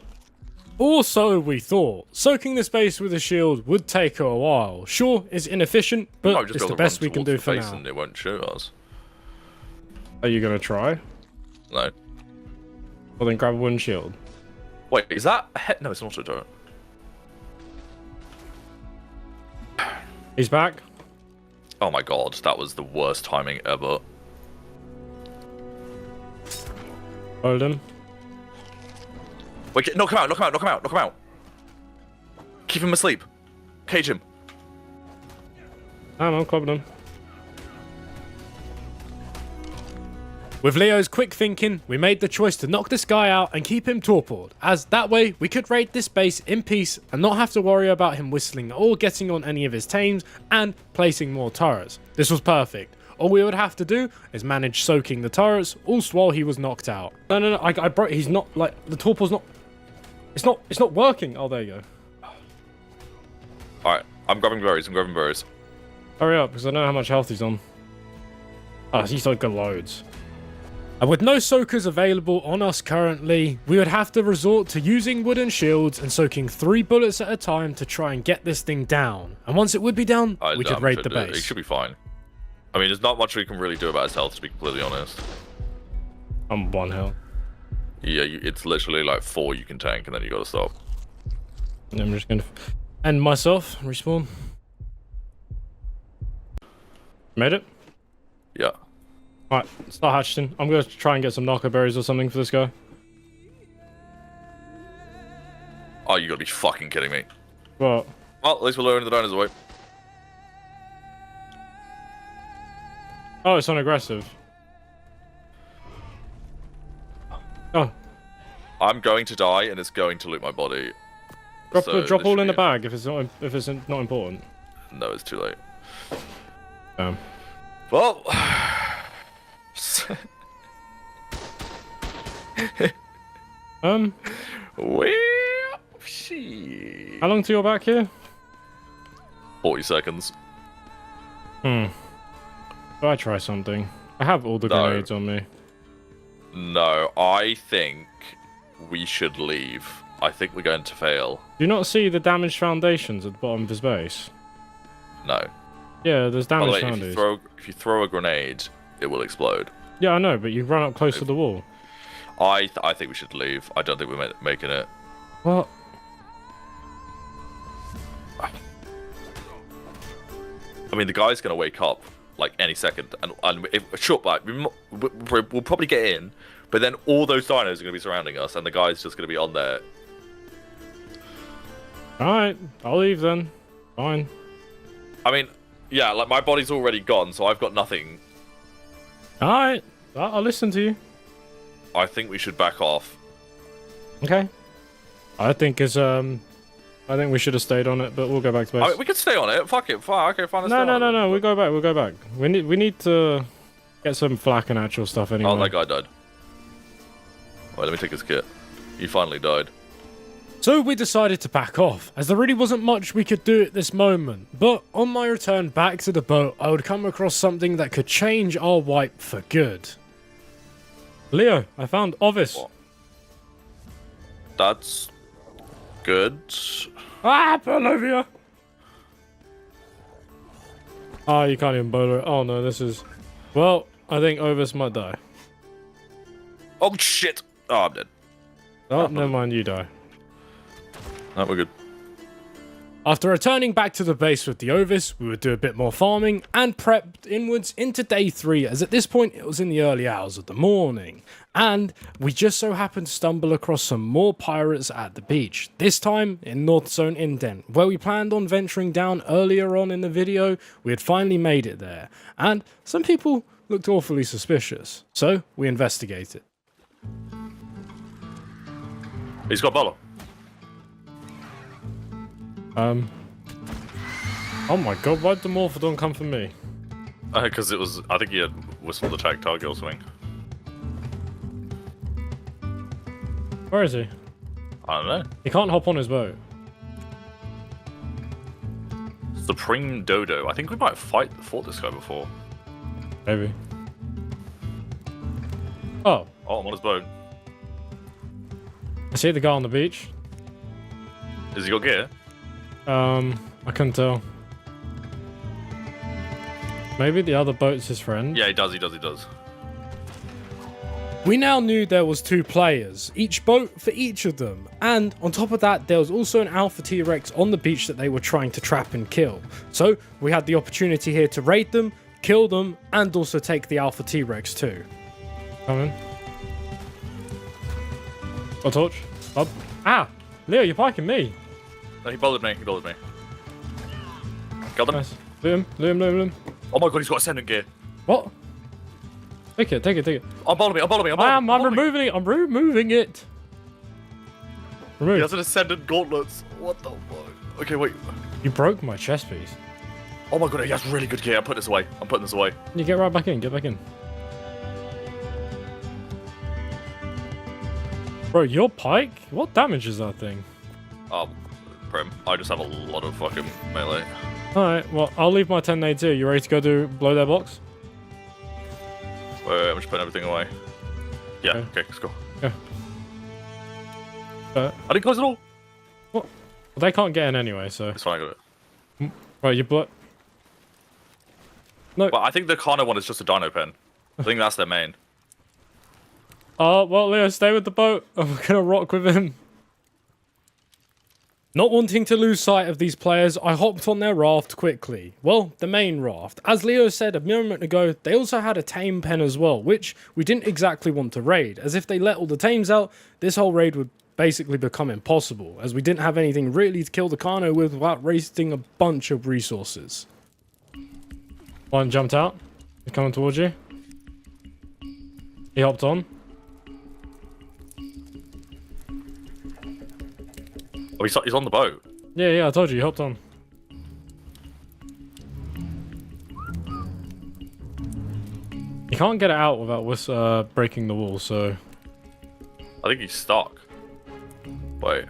C: Or so we thought. Soaking this base with a shield would take a while. Sure, it's inefficient, but it's the best we can do for now.
B: And it won't shoot us.
C: Are you going to try?
B: No.
C: Well, then grab a wooden shield.
B: Wait, is that a head? No, it's not a turret.
C: He's back.
B: Oh my god, that was the worst timing ever.
C: Hold him.
B: Wait, knock him out, knock him out, knock him out, knock him out. Keep him asleep. Cage him.
C: I'm clubbing him.
A: With Leo's quick thinking, we made the choice to knock this guy out and keep him torpored, as that way we could raid this base in peace and not have to worry about him whistling or getting on any of his tames and placing more turrets. This was perfect. All we would have to do is manage soaking the turrets, all while he was knocked out. No, I broke. He's not like the torpor's not. It's not working. Oh, there you go.
B: All right, I'm grabbing berries.
C: Hurry up, because I know how much health he's on. Oh, he's like got loads.
A: And with no soakers available on us currently, we would have to resort to using wooden shields and soaking 3 bullets at a time to try and get this thing down. And once it would be down, we could raid the base.
B: It should be fine. I mean, there's not much we can really do about his health, to be completely honest.
C: I'm 1 health.
B: Yeah, it's literally like 4 you can tank, and then you gotta stop.
C: I'm just gonna end myself, respawn. Made it?
B: Yeah.
C: Alright, start hatching. I'm gonna try and get some narco berries or something for this guy.
B: Oh, you gotta be fucking kidding me.
C: What?
B: Well, at least we're lowering the diners away.
C: Oh, it's unaggressive. Oh.
B: I'm going to die, and it's going to loot my body.
C: Drop all in the bag if it's not important.
B: No, it's too late.
C: Well.
B: Well, shit.
C: How long till you're back here?
B: 40 seconds.
C: Do I try something? I have all the grenades on me.
B: No, I think we should leave. I think we're going to fail.
C: Do you not see the damaged foundations at the bottom of his base?
B: No.
C: Yeah, there's damaged
B: By the way,
C: foundations.
B: if you throw a grenade, it will explode.
C: Yeah, I know, but you run up close to the wall.
B: I think we should leave. I don't think we're making it.
C: What?
B: I mean, the guy's going to wake up like any second, and if, sure, but we'll probably get in, but then all those dinos are going to be surrounding us, and the guy's just going to be on there.
C: Alright, I'll leave then. Fine.
B: I mean, yeah, like my body's already gone, so I've got nothing.
C: Alright, I'll listen to you.
B: I think we should back off.
C: Okay. I think we should have stayed on it, but we'll go back to base.
B: I mean, we could stay on it. Fuck it. Fine. Okay, fine.
C: No. We'll go back. We'll go back. We need to get some flak and actual stuff anyway.
B: Oh, that guy died. Wait, let me take his kit. He finally died.
A: So we decided to back off, as there really wasn't much we could do at this moment. But on my return back to the boat, I would come across something that could change our wipe for good.
C: Leo, I found Ovis.
B: What? That's good.
C: Ah, Bolivia! Oh, you can't even bowl it. Oh no, this is... Well, I think Ovis might die.
B: Oh shit! Oh, I'm dead.
C: Oh, never mind, you die.
B: No, we're good.
A: After returning back to the base with the Ovis, we would do a bit more farming and prepped inwards into day 3, as at this point it was in the early hours of the morning. And we just so happened to stumble across some more pirates at the beach, this time in North Zone Indent, where we planned on venturing down earlier on in the video. We had finally made it there, and some people looked awfully suspicious, so we investigated.
B: He's got a bowler.
C: Oh my god, why'd the Morphodon come for me?
B: Because it was, I think he had whistled attack target or something.
C: Where is he?
B: I don't know.
C: He can't hop on his boat.
B: Supreme Dodo. I think we might have fought this guy before.
C: Maybe. Oh.
B: Oh, I'm on his boat.
C: I see the guy on the beach.
B: Has he got gear?
C: I couldn't tell. Maybe the other boat's his friend?
B: Yeah, he does.
A: We now knew there was 2 players, each boat for each of them, and on top of that there was also an Alpha T-Rex on the beach that they were trying to trap and kill. So we had the opportunity here to raid them, kill them, and also take the Alpha T-Rex too.
C: Come in. A torch. Bob. Ah! Leo, you're piking me!
B: No, he bothered me. Killed him.
C: Nice. Loot him.
B: Oh my god, he's got ascendant gear.
C: What? Take it.
B: Unbollow me.
C: I'm removing it. I'm removing it.
B: He
C: Remove.
B: has an ascendant gauntlets. What the fuck? Okay, wait.
C: You broke my chest piece.
B: Oh my god, he has really good gear. I'm putting this away.
C: You get right back in. Get back in. Bro, your pike? What damage is that thing?
B: Prim. I just have a lot of fucking melee.
C: Alright, well, I'll leave my 10 nades here. You ready to go blow their box?
B: Wait, I'm just putting everything away. Yeah, okay, let's go.
C: Yeah.
B: I didn't close it all.
C: What? Well, they can't get in anyway, so...
B: It's fine, I got it.
C: Right, you blow... No.
B: But I think the Kana one is just a dino pen. I think that's their main.
C: Oh, well, Leo, stay with the boat. I'm gonna rock with him. Not wanting to lose sight of these players, I hopped on their raft quickly. Well, the main raft. As Leo said a moment ago, they also had a tame pen as well, which we didn't exactly want to raid, as if they let all the tames out, this whole raid would basically become impossible, as we didn't have anything really to kill the Carno with without wasting a bunch of resources. One jumped out. He's coming towards you. He hopped on.
B: Oh, he's on the boat.
C: Yeah, I told you, he hopped on. You can't get it out without breaking the wall, so...
B: I think he's stuck. Wait.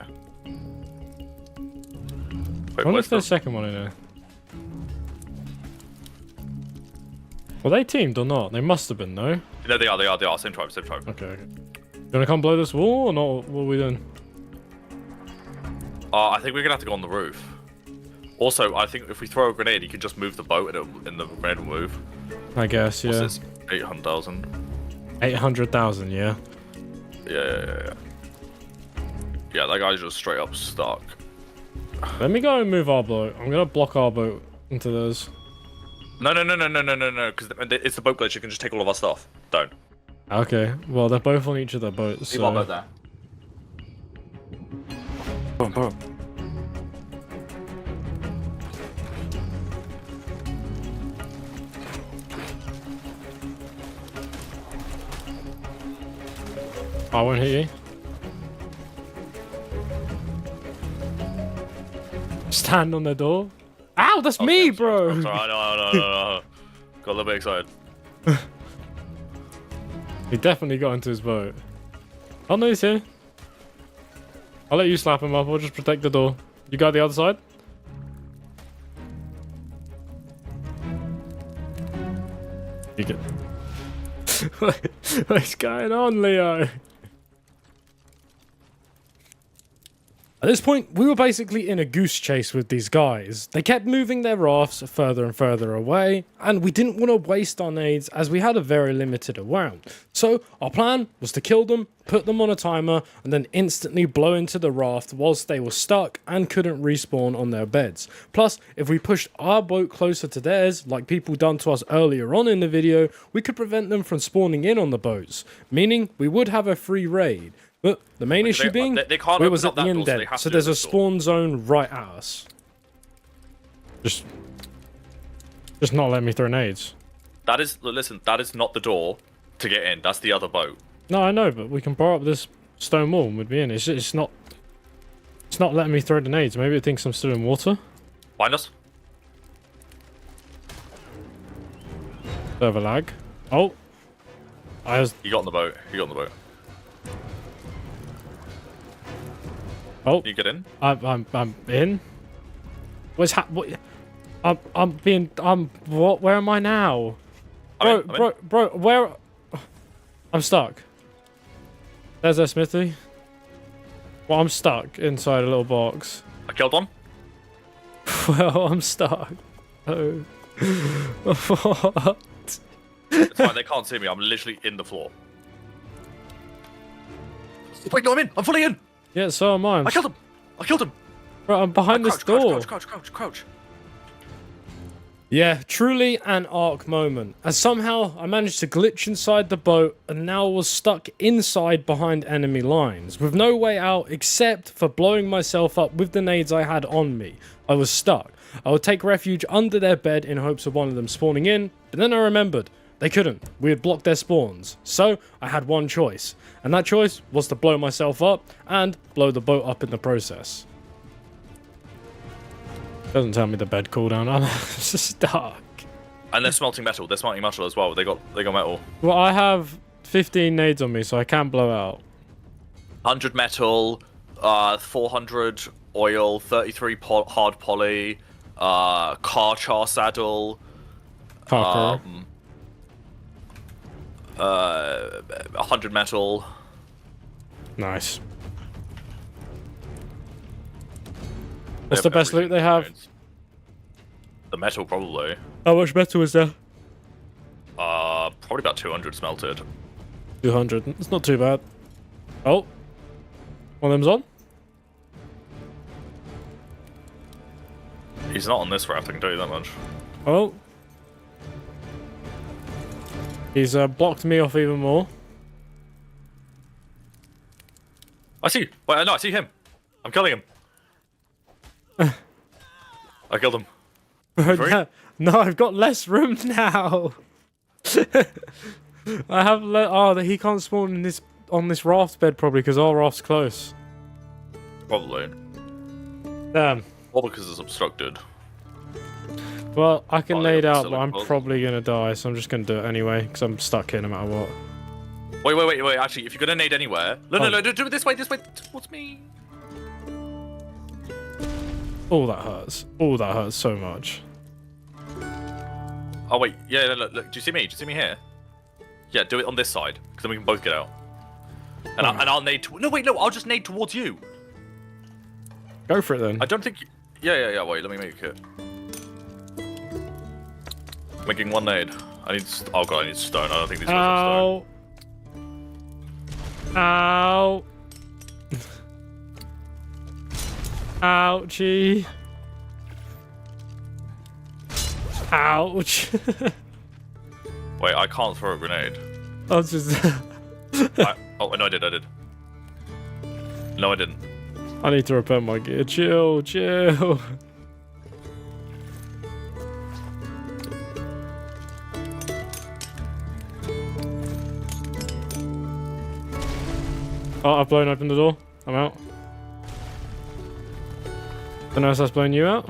C: I wonder if there's a second one in there. Were they teamed or not? They must have been, no?
B: No, they are. Same tribe.
C: Okay. You wanna come blow this wall or not? What are we doing?
B: I think we're gonna have to go on the roof. Also, I think if we throw a grenade, you can just move the boat and the grenade will move.
C: I guess, yeah.
B: What's this? 800,000.
C: 800,000, yeah.
B: Yeah. Yeah, that guy's just straight up stuck.
C: Let me go and move our boat. I'm gonna block our boat into theirs.
B: No, because it's the boat glitch. You can just take all of our stuff. Don't.
C: Okay, well, they're both on each of their boats,
B: Leave our boat there. Boom.
C: I won't hit you. Stand on the door. Ow, that's me, bro!
B: I'm sorry. No. Got a little bit excited.
C: He definitely got into his boat. Oh no, he's here. I'll let you slap him up, I'll just protect the door. You got the other side? You get... What's going on, Leo? At this point, we were basically in a goose chase with these guys. They kept moving their rafts further and further away, and we didn't want to waste our nades as we had a very limited amount. So our plan was to kill them, put them on a timer, and then instantly blow into the raft whilst they were stuck and couldn't respawn on their beds. Plus, if we pushed our boat closer to theirs, like people done to us earlier on in the video, we could prevent them from spawning in on the boats, meaning we would have a free raid. But the main issue being, we was at the end dead, so there's a spawn zone right at us. Just not let me throw nades.
B: Listen, that is not the door to get in. That's the other boat.
C: No, I know, but we can bar up this stone wall and we'd be in. It's not letting me throw the nades. Maybe it thinks I'm still in water.
B: Find us.
C: Server lag. Oh.
B: You got on the boat.
C: Oh,
B: you get in?
C: I'm in. What? Where am I now? Bro, where? I'm stuck. There's a smithy. Well, I'm stuck inside a little box.
B: I killed one.
C: Well, I'm stuck. Oh. What?
B: It's fine, they can't see me. I'm literally in the floor. Wait, no, I'm in. I'm fully in.
C: Yeah, so am I.
B: I killed him.
C: Bro, I'm behind this door.
B: Crouch.
C: Yeah, truly an ARK moment. As somehow I managed to glitch inside the boat and now was stuck inside behind enemy lines, with no way out except for blowing myself up with the nades I had on me. I was stuck. I would take refuge under their bed in hopes of one of them spawning in, but then I remembered. They couldn't. We had blocked their spawns. So I had one choice. And that choice was to blow myself up and blow the boat up in the process. Doesn't tell me the bed cooldown. I'm stuck.
B: And they're smelting metal. They're smelting metal as well. They got metal.
C: Well, I have 15 nades on me, so I can't blow out.
B: 100 metal, 400 oil, 33 hard poly, car char saddle.
C: Parker.
B: 100 metal.
C: Nice. What's the best loot they have?
B: The metal, probably.
C: How much metal is there?
B: Probably about 200 smelted.
C: 200. It's not too bad. Oh. One of them's on.
B: He's not on this raft, I can tell you that much.
C: Oh. He's blocked me off even more.
B: I see. Wait, no, I see him. I'm killing him. I killed him.
C: No, I've got less room now. I have he can't spawn in this on this raft bed probably because our raft's close.
B: Probably.
C: Damn.
B: Or because it's obstructed.
C: Well, I can nade out, but I'm probably gonna die, so I'm just gonna do it anyway because I'm stuck here no matter what.
B: Wait. Actually, if you're gonna nade anywhere, no, do it this way, towards me.
C: Oh, that hurts. Oh, that hurts so much.
B: Oh wait, yeah, look. Do you see me? Do you see me here? Yeah, do it on this side, because then we can both get out. And I'll nade. No, I'll just nade towards you.
C: Go for it then.
B: I don't think. Yeah. Wait, let me make it. Making one nade. I need. Oh god, I need stone. I don't think these guys have stone.
C: Ow. Ouchie. Ouch.
B: Wait, I can't throw a grenade.
C: I'll just.
B: Oh, no, I did. No, I didn't.
C: I need to repair my gear. Chill. Oh, I've blown open the door. I'm out. Don't know if that's blowing you out.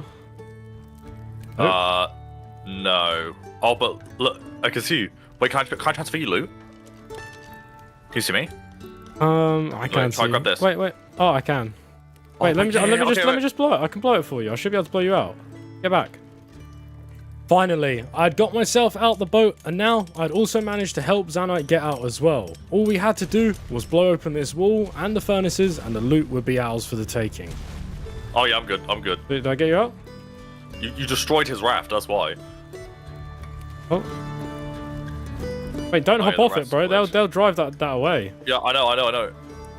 B: No. Oh, but look, I can see you. Wait, can I transfer you loot? Can you see me?
C: I can't see.
B: Try grab this.
C: Wait. Oh, I can. Wait, let me just blow it. I can blow it for you. I should be able to blow you out. Get back.
A: Finally, I'd got myself out the boat, and now I'd also managed to help Zanite get out as well. All we had to do was blow open this wall and the furnaces, and the loot would be ours for the taking.
B: Oh yeah, I'm good.
C: Did I get you out?
B: You destroyed his raft, that's why.
C: Oh. Wait, don't hop off it, bro. They'll drive that away.
B: Yeah, I know.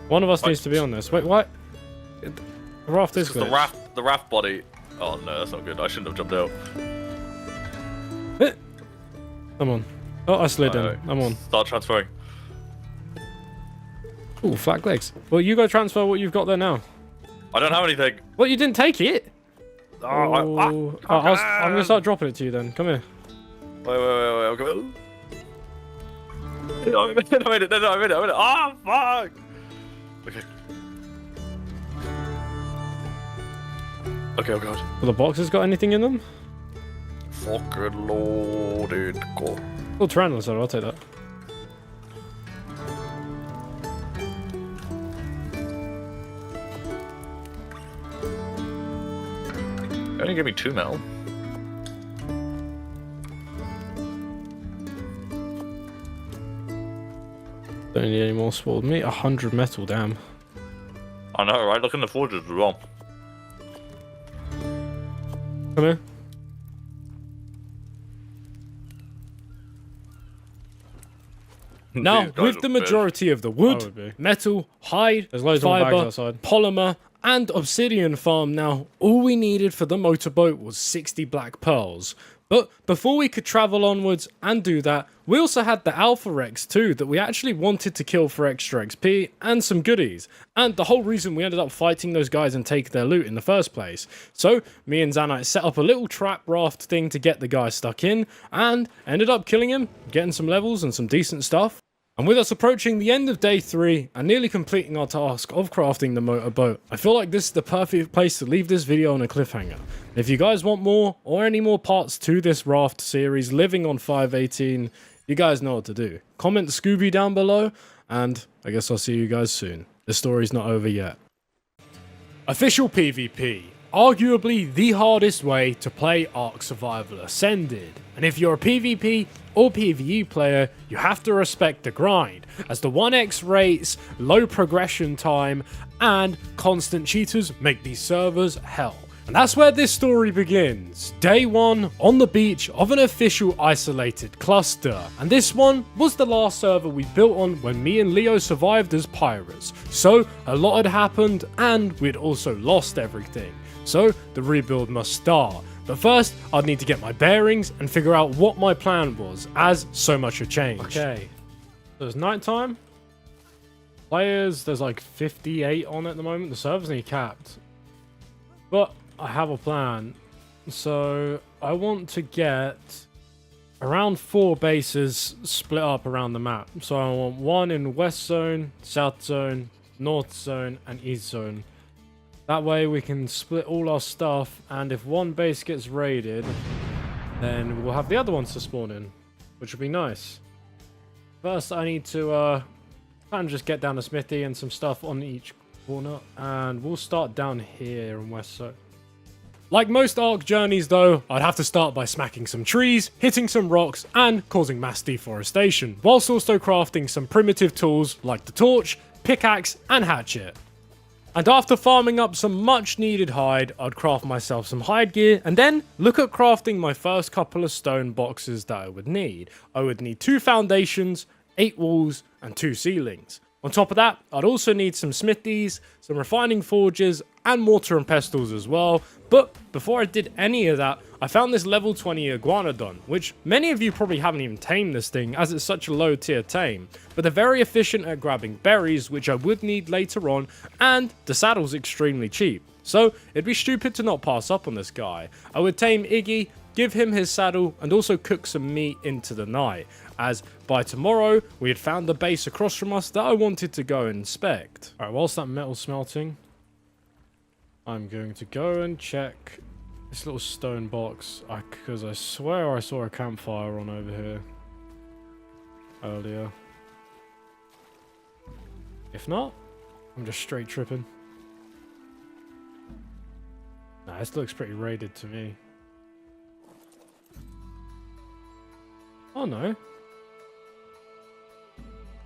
C: One of us needs to be on this. Wait, what? The raft is good.
B: The raft body. Oh no, that's not good. I shouldn't have jumped out.
C: Come on. Oh, I slid in. I'm on.
B: Start transferring.
C: Ooh, flat legs. Well, you go transfer what you've got there now.
B: I don't have anything.
C: Well, you didn't take it.
B: Oh,
C: I'm gonna start dropping it to you then. Come here.
B: Wait. Okay. No, I made it. Oh, fuck. Okay, oh god.
C: Well, the boxes got anything in them?
B: Fucking loaded. Go.
C: Oh, Tyrannosaurus, I'll take that.
B: Only give me 2 mil.
C: Don't need any more spoiled meat. 100 metal, damn.
B: I know, right? Look in the forges as well.
C: Come here.
A: Now, with the majority of the wood, metal, hide, fiber, polymer, and obsidian farm now, all we needed for the motorboat was 60 black pearls. But before we could travel onwards and do that, we also had the Alpha Rex too that we actually wanted to kill for extra XP and some goodies. And the whole reason we ended up fighting those guys and taking their loot in the first place. So me and Zanite set up a little trap raft thing to get the guy stuck in and ended up killing him, getting some levels and some decent stuff. And with us approaching the end of day 3 and nearly completing our task of crafting the motorboat, I feel like this is the perfect place to leave this video on a cliffhanger. If you guys want more or any more parts to this raft series living on 518, you guys know what to do. Comment Scooby down below, and I guess I'll see you guys soon. The story's not over yet. Official PvP. Arguably the hardest way to play Ark Survival Ascended. And if you're a PvP or PvE player, you have to respect the grind, as the 1x rates, low progression time, and constant cheaters make these servers hell. And that's where this story begins. Day 1 on the beach of an official isolated cluster. And this one was the last server we built on when me and Leo survived as pirates. So a lot had happened and we'd also lost everything. So the rebuild must start. But first, I'd need to get my bearings and figure out what my plan was, as so much had changed.
C: Okay, so it's nighttime. Players, there's like 58 on at the moment. The server's nearly capped. But I have a plan. So I want to get around 4 bases split up around the map. So I want one in West Zone, South Zone, North Zone, and East Zone. That way we can split all our stuff, and if one base gets raided, then we'll have the other ones to spawn in, which would be nice. First, I need to kind of just get down a smithy and some stuff on each corner, and we'll start down here in West Zone. Like most ARK journeys though, I'd have to start by smacking some trees, hitting some rocks, and causing mass deforestation, whilst also crafting some primitive tools like the torch, pickaxe, and hatchet. And after farming up some much needed hide, I'd craft myself some hide gear, and then look at crafting my first couple of stone boxes that I would need. I would need 2 foundations, 8 walls, and 2 ceilings. On top of that, I'd also need some smithies, some refining forges, and mortar and pestles as well. But before I did any of that, I found this level 20 iguanodon, which many of you probably haven't even tamed this thing as it's such a low tier tame. But they're very efficient at grabbing berries, which I would need later on, and the saddle's extremely cheap. So it'd be stupid to not pass up on this guy. I would tame Iggy, give him his saddle, and also cook some meat into the night, as by tomorrow we had found the base across from us that I wanted to go inspect. Alright, whilst that metal's smelting, I'm going to go and check this little stone box, because I swear I saw a campfire on over here earlier. If not, I'm just straight tripping. Nah, this looks pretty raided to me. Oh no.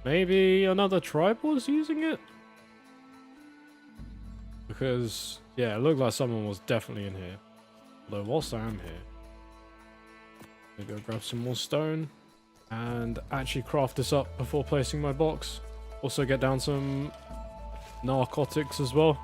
C: Maybe another tribe was using it? Because, yeah, it looked like someone was definitely in here. Although, whilst I am here, I'm gonna go grab some more stone and actually craft this up before placing my box. Also get down some narcotics as well.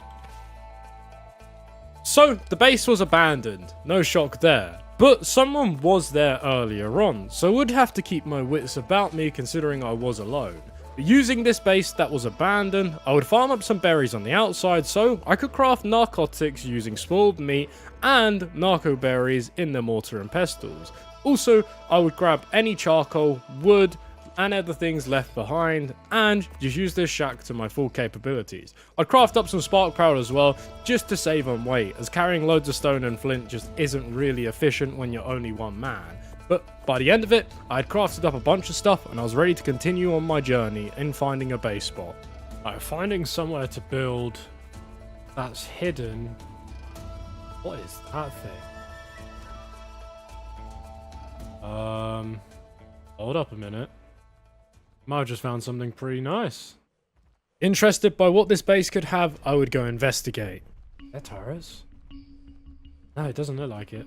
C: So, the base was abandoned. No shock there. But someone was there earlier on, so I would have to keep my wits about me considering I was alone. But using this base that was abandoned, I would farm up some berries on the outside so I could craft narcotics using spoiled meat and narco berries in the mortar and pestles. Also, I would grab any charcoal, wood, and other things left behind, and just use this shack to my full capabilities. I'd craft up some spark powder as well, just to save on weight, as carrying loads of stone and flint just isn't really efficient when you're only one man. But by the end of it, I had crafted up a bunch of stuff, and I was ready to continue on my journey in finding a base spot. Finding somewhere to build that's hidden. What is that thing? Hold up a minute. Might have just found something pretty nice. Interested by what this base could have, I would go investigate. They're turrets? No, it doesn't look like it.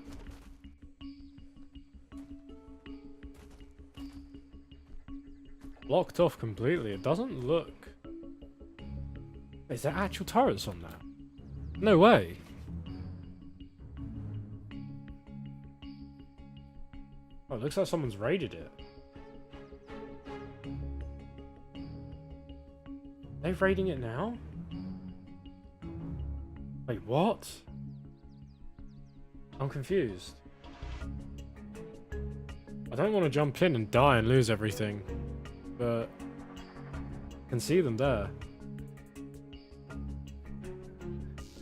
C: Blocked off completely. It doesn't look... Is there actual turrets on that? No way. Oh, it looks like someone's raided it. Are they raiding it now? Wait, what? I'm confused. I don't want to jump in and die and lose everything, but I can see them there.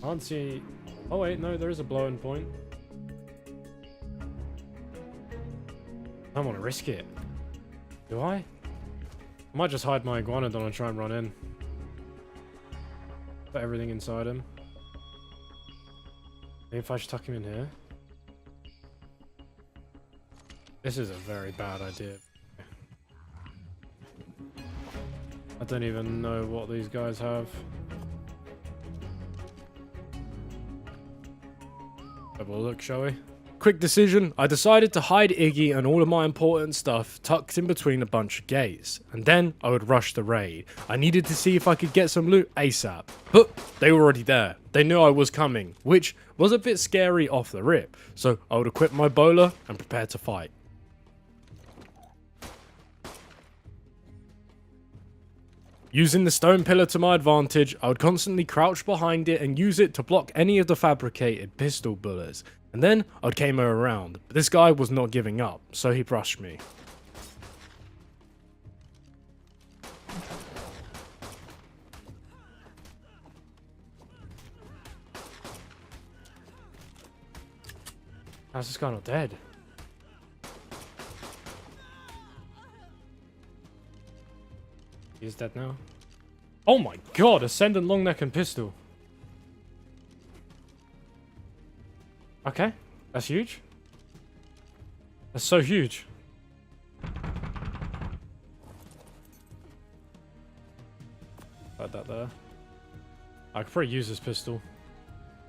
C: I can't see... Oh wait, no, there is a blow-in point. I don't want to risk it. Do I? I might just hide my iguanodon and try and run in. Put everything inside him. Maybe if I just tuck him in here. This is a very bad idea. I don't even know what these guys have. Have a look, shall we?
A: quick decision, I decided to hide Iggy and all of my important stuff tucked in between a bunch of gates, and then I would rush the raid. I needed to see if I could get some loot ASAP, but they were already there. They knew I was coming, which was a bit scary off the rip, so I would equip my bowler and prepare to fight. Using the stone pillar to my advantage, I would constantly crouch behind it and use it to block any of the fabricated pistol bullets. And then I'd camo around, but this guy was not giving up, so he brushed me. How's this guy not dead? He's dead now. Oh my god, Ascendant long neck and pistol. Okay, that's huge. That's so huge. Put that there. I could probably use this pistol.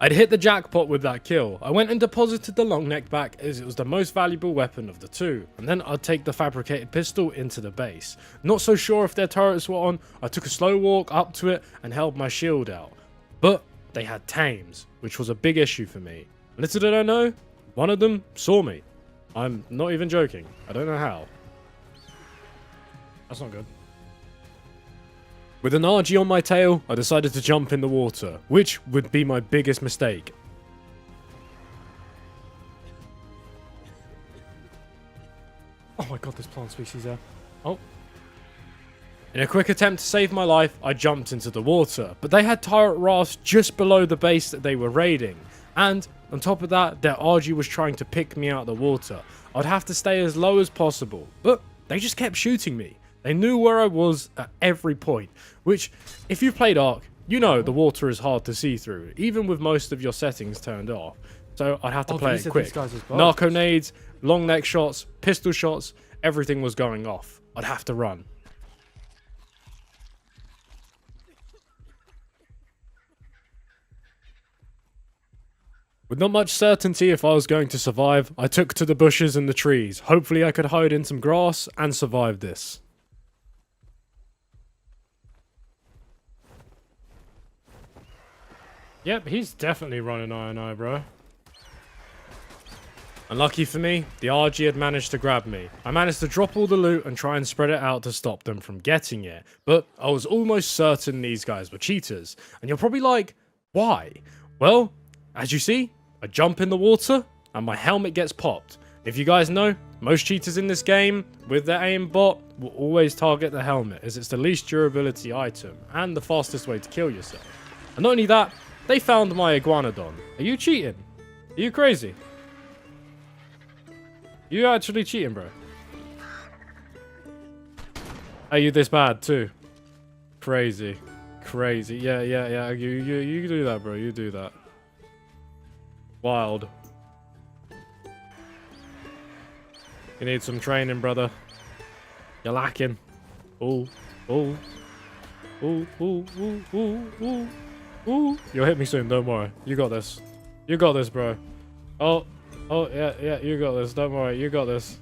A: I'd hit the jackpot with that kill. I went and deposited the long neck back as it was the most valuable weapon of the two, and then I'd take the fabricated pistol into the base. Not so sure if their turrets were on, I took a slow walk up to it and held my shield out. But they had tames, which was a big issue for me. Little did I know, one of them saw me. I'm not even joking. I don't know how. That's not good. With an RG on my tail, I decided to jump in the water, which would be my biggest mistake. Oh my god, there's plant species there. Oh. In a quick attempt to save my life, I jumped into the water, but they had turret rafts just below the base that they were raiding. And on top of that, their RG was trying to pick me out of the water. I'd have to stay as low as possible, but they just kept shooting me. They knew where I was at every point, which, if you've played ARK, you know the water is hard to see through, even with most of your settings turned off. So I'd have to play it quick. Narco nades, long neck shots, pistol shots, everything was going off. I'd have to run. With not much certainty if I was going to survive, I took to the bushes and the trees. Hopefully I could hide in some grass and survive this. Yep, he's definitely running I&I, bro. Unlucky for me, the RG had managed to grab me. I managed to drop all the loot and try and spread it out to stop them from getting it. But I was almost certain these guys were cheaters. And you're probably like, why? Well, as you see, I jump in the water and my helmet gets popped. If you guys know, most cheaters in this game, with their aimbot, will always target the helmet as it's the least durability item and the fastest way to kill yourself. And not only that, they found my iguanodon. Are you cheating? Are you crazy? You actually cheating, bro? Are you this bad too? Crazy. Crazy. Yeah. You do that, bro. You do that. Wild. You need some training, brother. You're lacking. Ooh. Ooh. Ooh. Ooh. Ooh. Ooh. Ooh. Ooh. You'll hit me soon, don't worry. You got this. You got this, bro. Oh. Oh, yeah, you got this. Don't worry, you got this.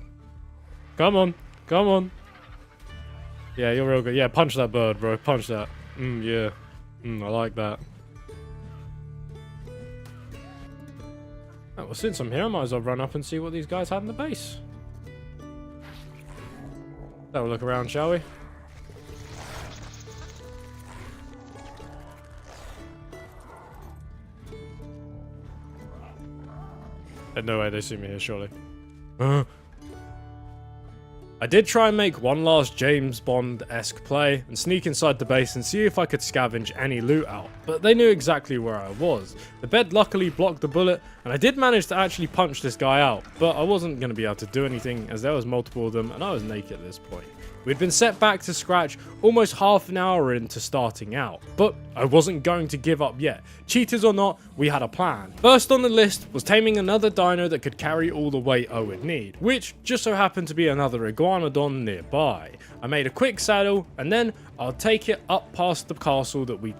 A: Come on. Come on. Yeah, you're real good. Yeah, punch that bird, bro. Punch that. Yeah. I like that. Oh, well, since I'm here, I might as well run up and see what these guys had in the base. Have a look around, shall we? There's no way they see me here, surely. I did try and make one last James Bond-esque play and sneak inside the base and see if I could scavenge any loot out, but they knew exactly where I was. The bed luckily blocked the bullet, and I did manage to actually punch this guy out, but I wasn't going to be able to do anything as there was multiple of them and I was naked at this point. We'd been set back to scratch almost half an hour into starting out, but I wasn't going to give up yet. Cheaters or not, we had a plan. First on the list was taming another dino that could carry all the weight I would need, which just so happened to be another iguanodon nearby. I made a quick saddle, and then I'll take it up past the castle that we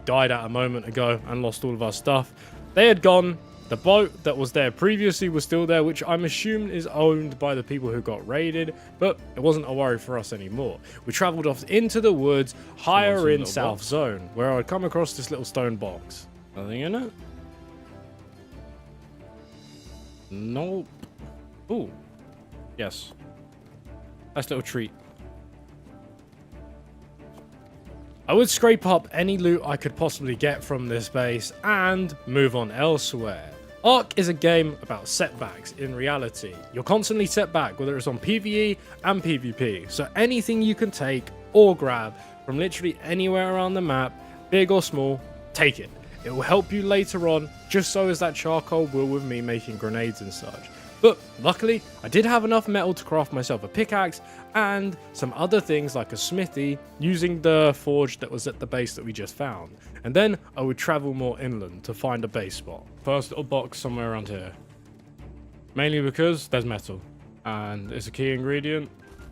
A: died at a moment ago and lost all of our stuff. They had gone,
C: The boat that was there previously was still there, which I'm assuming is owned by the people who got raided, but it wasn't a worry for us anymore. We travelled off into the woods, higher in South Zone, where I'd come across this little stone box. Nothing in it? Nope. Ooh. Yes. Nice little treat. I would scrape up any loot I could possibly get from this base and move on elsewhere. ARK is a game about setbacks in reality. You're constantly set back, whether it's on PvE and PvP, so anything you can take or grab from literally anywhere around the map, big or small, take it. It will help you later on, just so as that charcoal will with me making grenades and such. But luckily, I did have enough metal to craft myself a pickaxe and some other things like a smithy using the forge that was at the base that we just found. And then I would travel more inland to find a base spot. First little box somewhere around here. Mainly because there's metal and it's a key ingredient.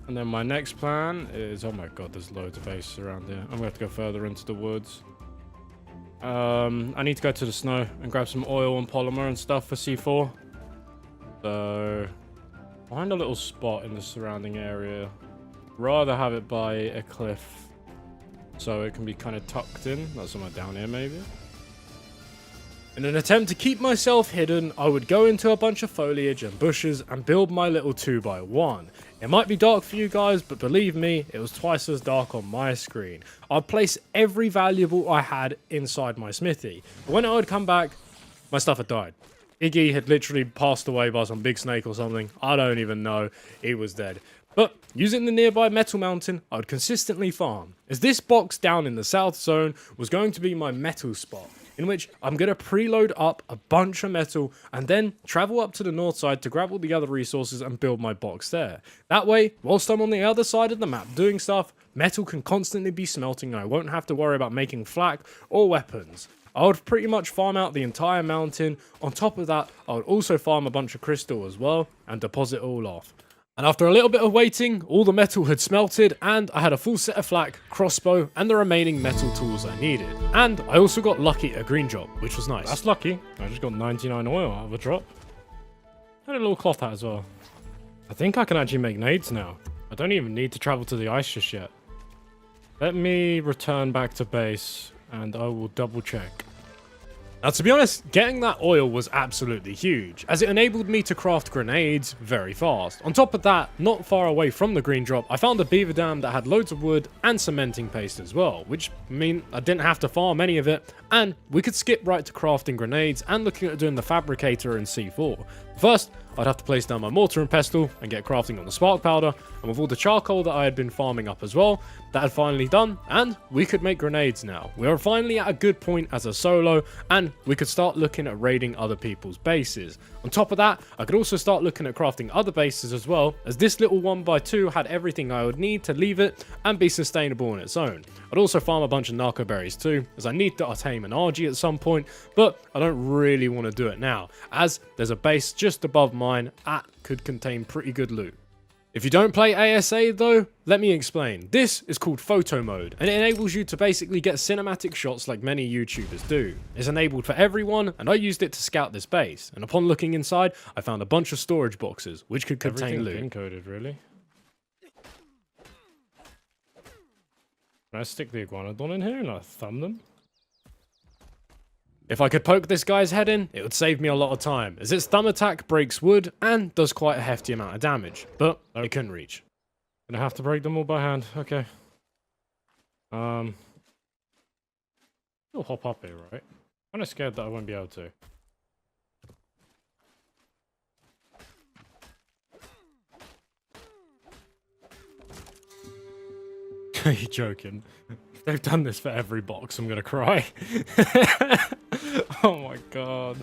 C: And then my next plan is, oh my god, there's loads of bases around here. I'm going to have to go further into the woods. I need to go to the snow and grab some oil and polymer and stuff for C4. So, find a little spot in the surrounding area. Rather have it by a cliff so it can be kind of tucked in. That's somewhere down here maybe. In an attempt to keep myself hidden, I would go into a bunch of foliage and bushes and build my little 2x1. It might be dark for you guys, but believe me, it was twice as dark on my screen. I'd place every valuable I had inside my smithy. But when I would come back, my stuff had died. Iggy had literally passed away by some big snake or something. I don't even know. He was dead. But using the nearby metal mountain, I would consistently farm, as this box down in the south zone was going to be my metal spot, in which I'm going to preload up a bunch of metal and then travel up to the north side to grab all the other resources and build my box there. That way, whilst I'm on the other side of the map doing stuff, metal can constantly be smelting and I won't have to worry about making flak or weapons. I would pretty much farm out the entire mountain. On top of that, I would also farm a bunch of crystal as well and deposit it all off. And after a little bit of waiting, all the metal had smelted and I had a full set of flak, crossbow and the remaining metal tools I needed. And I also got lucky at a green drop, which was nice. That's lucky. I just got 99 oil out of a drop. And a little cloth hat as well. I think I can actually make nades now. I don't even need to travel to the ice just yet. Let me return back to base and I will double check. Now, to be honest, getting that oil was absolutely huge, as it enabled me to craft grenades very fast. On top of that, not far away from the green drop, I found a beaver dam that had loads of wood and cementing paste as well, which meant I didn't have to farm any of it, and we could skip right to crafting grenades and looking at doing the fabricator in C4. First, I'd have to place down my mortar and pestle and get crafting on the spark powder, and with all the charcoal that I had been farming up as well, that had finally done, and we could make grenades now. We are finally at a good point as a solo, and we could start looking at raiding other people's bases. On top of that, I could also start looking at crafting other bases as well, as this little 1x2 had everything I would need to leave it and be sustainable on its own. I'd also farm a bunch of narco berries too, as I need to tame an RG at some point, but I don't really want to do it now, as there's a base just above mine that could contain pretty good loot. If you don't play ASA though, let me explain. This is called photo mode, and it enables you to basically get cinematic shots like many YouTubers do. It's enabled for everyone, and I used it to scout this base, and upon looking inside, I found a bunch of storage boxes, which could contain loot. Encoded, really? Can I stick the iguanodon in here and I thumb them? If I could poke this guy's head in, it would save me a lot of time, as its thumb attack breaks wood and does quite a hefty amount of damage, but it couldn't reach. Gonna have to break them all by hand, okay. You'll hop up here, right? I'm kinda scared that I won't be able to. Are you joking? If they've done this for every box, I'm gonna cry. Oh my god.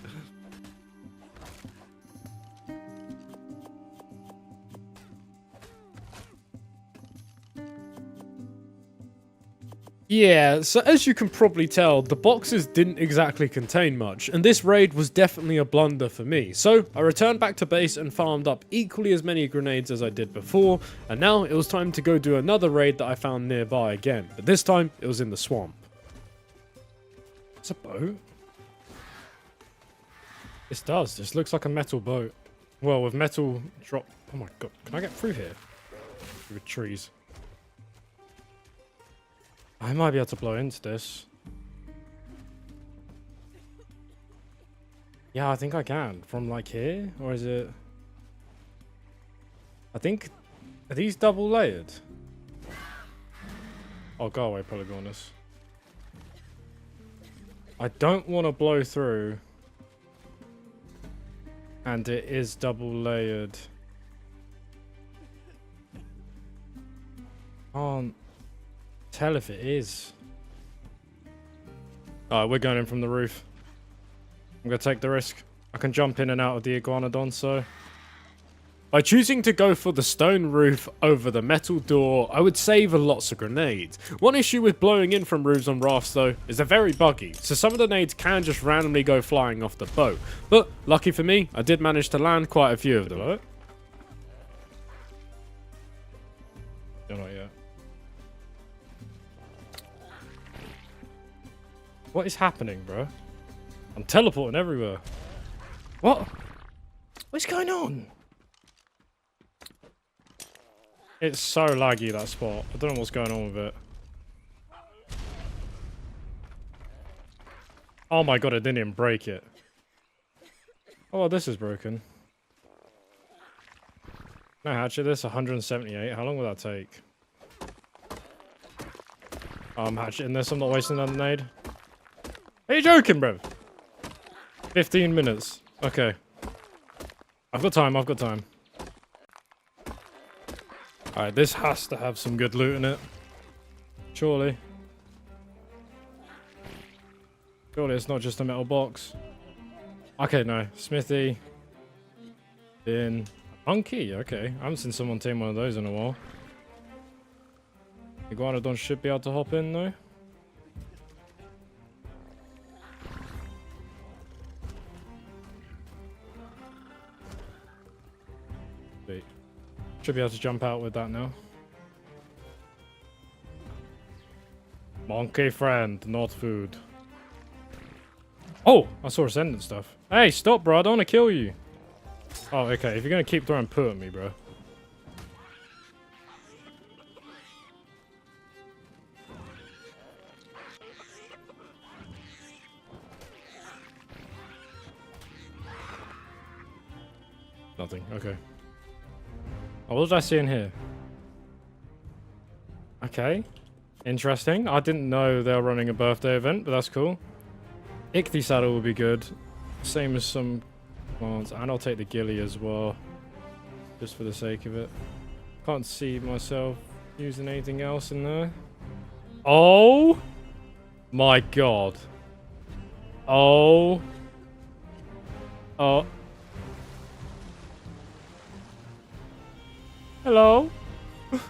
C: Yeah, so as you can probably tell, the boxes didn't exactly contain much, and this raid was definitely a blunder for me. So I returned back to base and farmed up equally as many grenades as I did before, and now it was time to go do another raid that I found nearby again, but this time it was in the swamp. It's a boat. This does. This looks like a metal boat. Well, with metal drop... Oh my god. Can I get through here? With trees. I might be able to blow into this. Yeah, I think I can. From like here? Or is it... I think... Are these double layered? Oh, go away, Polygonus. I don't want to blow through. And it is double layered. Can't tell if it is. Alright, we're going in from the roof. I'm going to take the risk. I can jump in and out of the iguanodon, so... By choosing to go for the stone roof over the metal door, I would save lots of grenades. One issue with blowing in from roofs on rafts though, is they're very buggy, so some of the nades can just randomly go flying off the boat. But, lucky for me, I did manage to land quite a few of them. Hello? No, not yet. What is happening, bro? I'm teleporting everywhere. What? What's going on? It's so laggy, that spot. I don't know what's going on with it. Oh my god, it didn't even break it. Oh, well, this is broken. No, actually, this 178. How long will that take? Oh, I'm hatching this. I'm not wasting another nade. Are you joking, bro? 15 minutes. Okay. I've got time. I've got time. Alright, this has to have some good loot in it. Surely. Surely it's not just a metal box. Okay, no. Smithy. Bin. Monkey, okay. I haven't seen someone tame one of those in a while. Iguanodon should be able to hop in, though. Sweet. Should be able to jump out with that now. Monkey friend, not food. Oh, I saw ascendant stuff. Hey, stop, bro. I don't want to kill you. Oh, okay. If you're going to keep throwing poo at me, bro. Nothing. Okay. Oh, what did I see in here? Okay. Interesting. I didn't know they were running a birthday event, but that's cool. Ichthy saddle will be good. Same as some plants. And I'll take the ghillie as well. Just for the sake of it. Can't see myself using anything else in there. Oh! My god. Oh. Oh. Hello? Alright,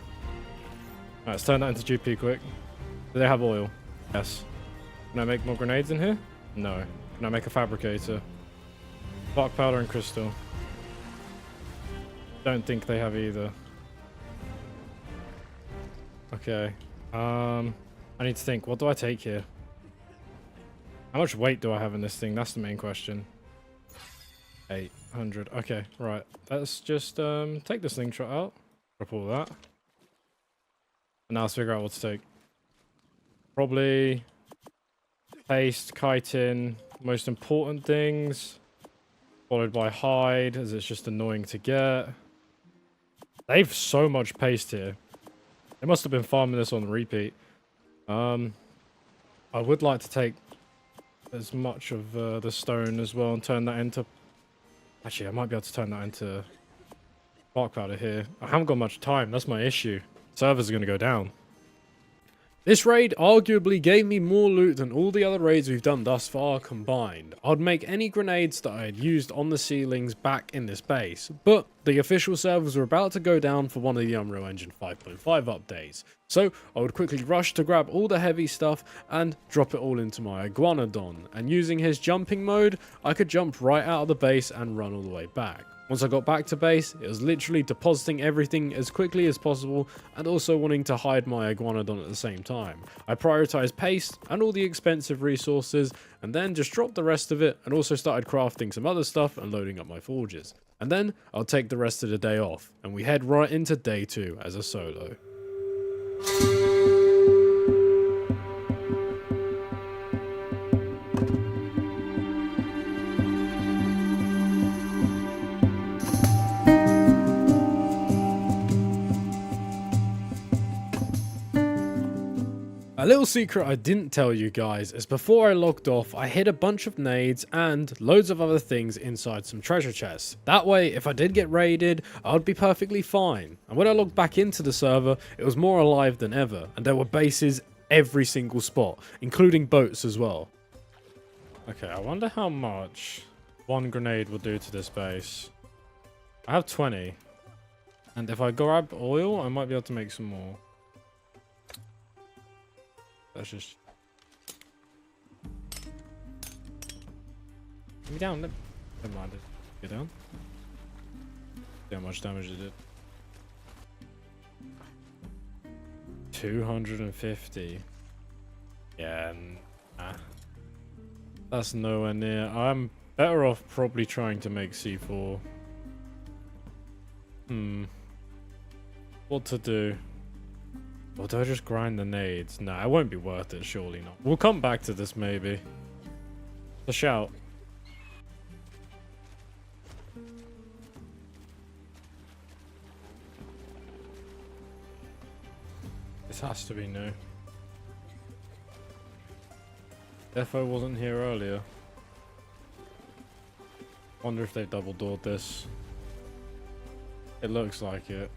C: let's turn that into GP quick. Do they have oil? Yes. Can I make more grenades in here? No. Can I make a fabricator? Bark powder and crystal. Don't think they have either. Okay. I need to think. What do I take here? How much weight do I have in this thing? That's the main question. 800. Okay, right. Let's just take this slingshot out. Drop all that. And now let's figure out what to take. Probably paste, chitin, most important things. Followed by hide, as it's just annoying to get. They've so much paste here. They must have been farming this on repeat. I would like to take as much of the stone as well and turn that into... Actually, I might be able to turn that into bark powder here. I haven't got much time. That's my issue. Servers are going to go down. This raid arguably gave me more loot than all the other raids we've done thus far combined. I'd make any grenades that I had used on the ceilings back in this base, but the official servers were about to go down for one of the Unreal Engine 5.5 updates, so I would quickly rush to grab all the heavy stuff and drop it all into my Iguanodon, and using his jumping mode, I could jump right out of the base and run all the way back. Once I got back to base, it was literally depositing everything as quickly as possible and also wanting to hide my iguanodon at the same time. I prioritized paste and all the expensive resources and then just dropped the rest of it and also started crafting some other stuff and loading up my forges. And then I'll take the rest of the day off and we head right into day 2 as a solo. A little secret I didn't tell you guys is before I logged off, I hid a bunch of nades and loads of other things inside some treasure chests. That way, if I did get raided, I would be perfectly fine. And when I logged back into the server, it was more alive than ever, and there were bases every single spot, including boats as well. Okay, I wonder how much one grenade will do to this base. I have 20, and if I grab oil, I might be able to make some more. Let's just... Get me down. Never mind it. Get down. See how much damage it did. 250. Yeah, nah. That's nowhere near. I'm better off probably trying to make C4. What to do? Or do I just grind the nades? Nah, it won't be worth it, surely not. We'll come back to this maybe. A shout. This has to be new. Defo wasn't here earlier. Wonder if they've double doored this. It looks like it.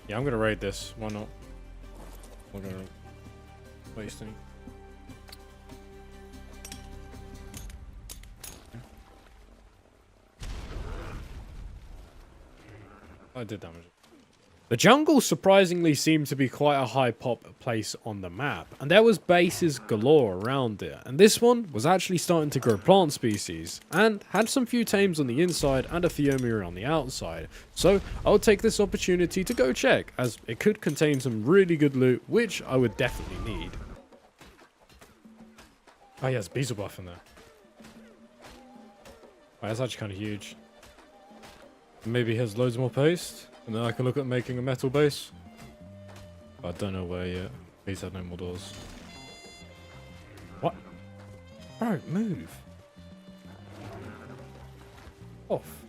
C: Yeah, I'm gonna raid this. Why not? We're gonna wasting. I did damage it. The jungle surprisingly seemed to be quite a high pop place on the map, and there was bases galore around it, and this one was actually starting to grow plant species, and had some few tames on the inside and a Theomia on the outside, so I'll take this opportunity to go check, as it could contain some really good loot, which I would definitely need. Oh yeah, there's Beezel buff in there. Oh, that's actually kind of huge. Maybe he has loads more paste? And then I can look at making a metal base. But I don't know where yet. Please have no more doors. What? Bro, move. Off.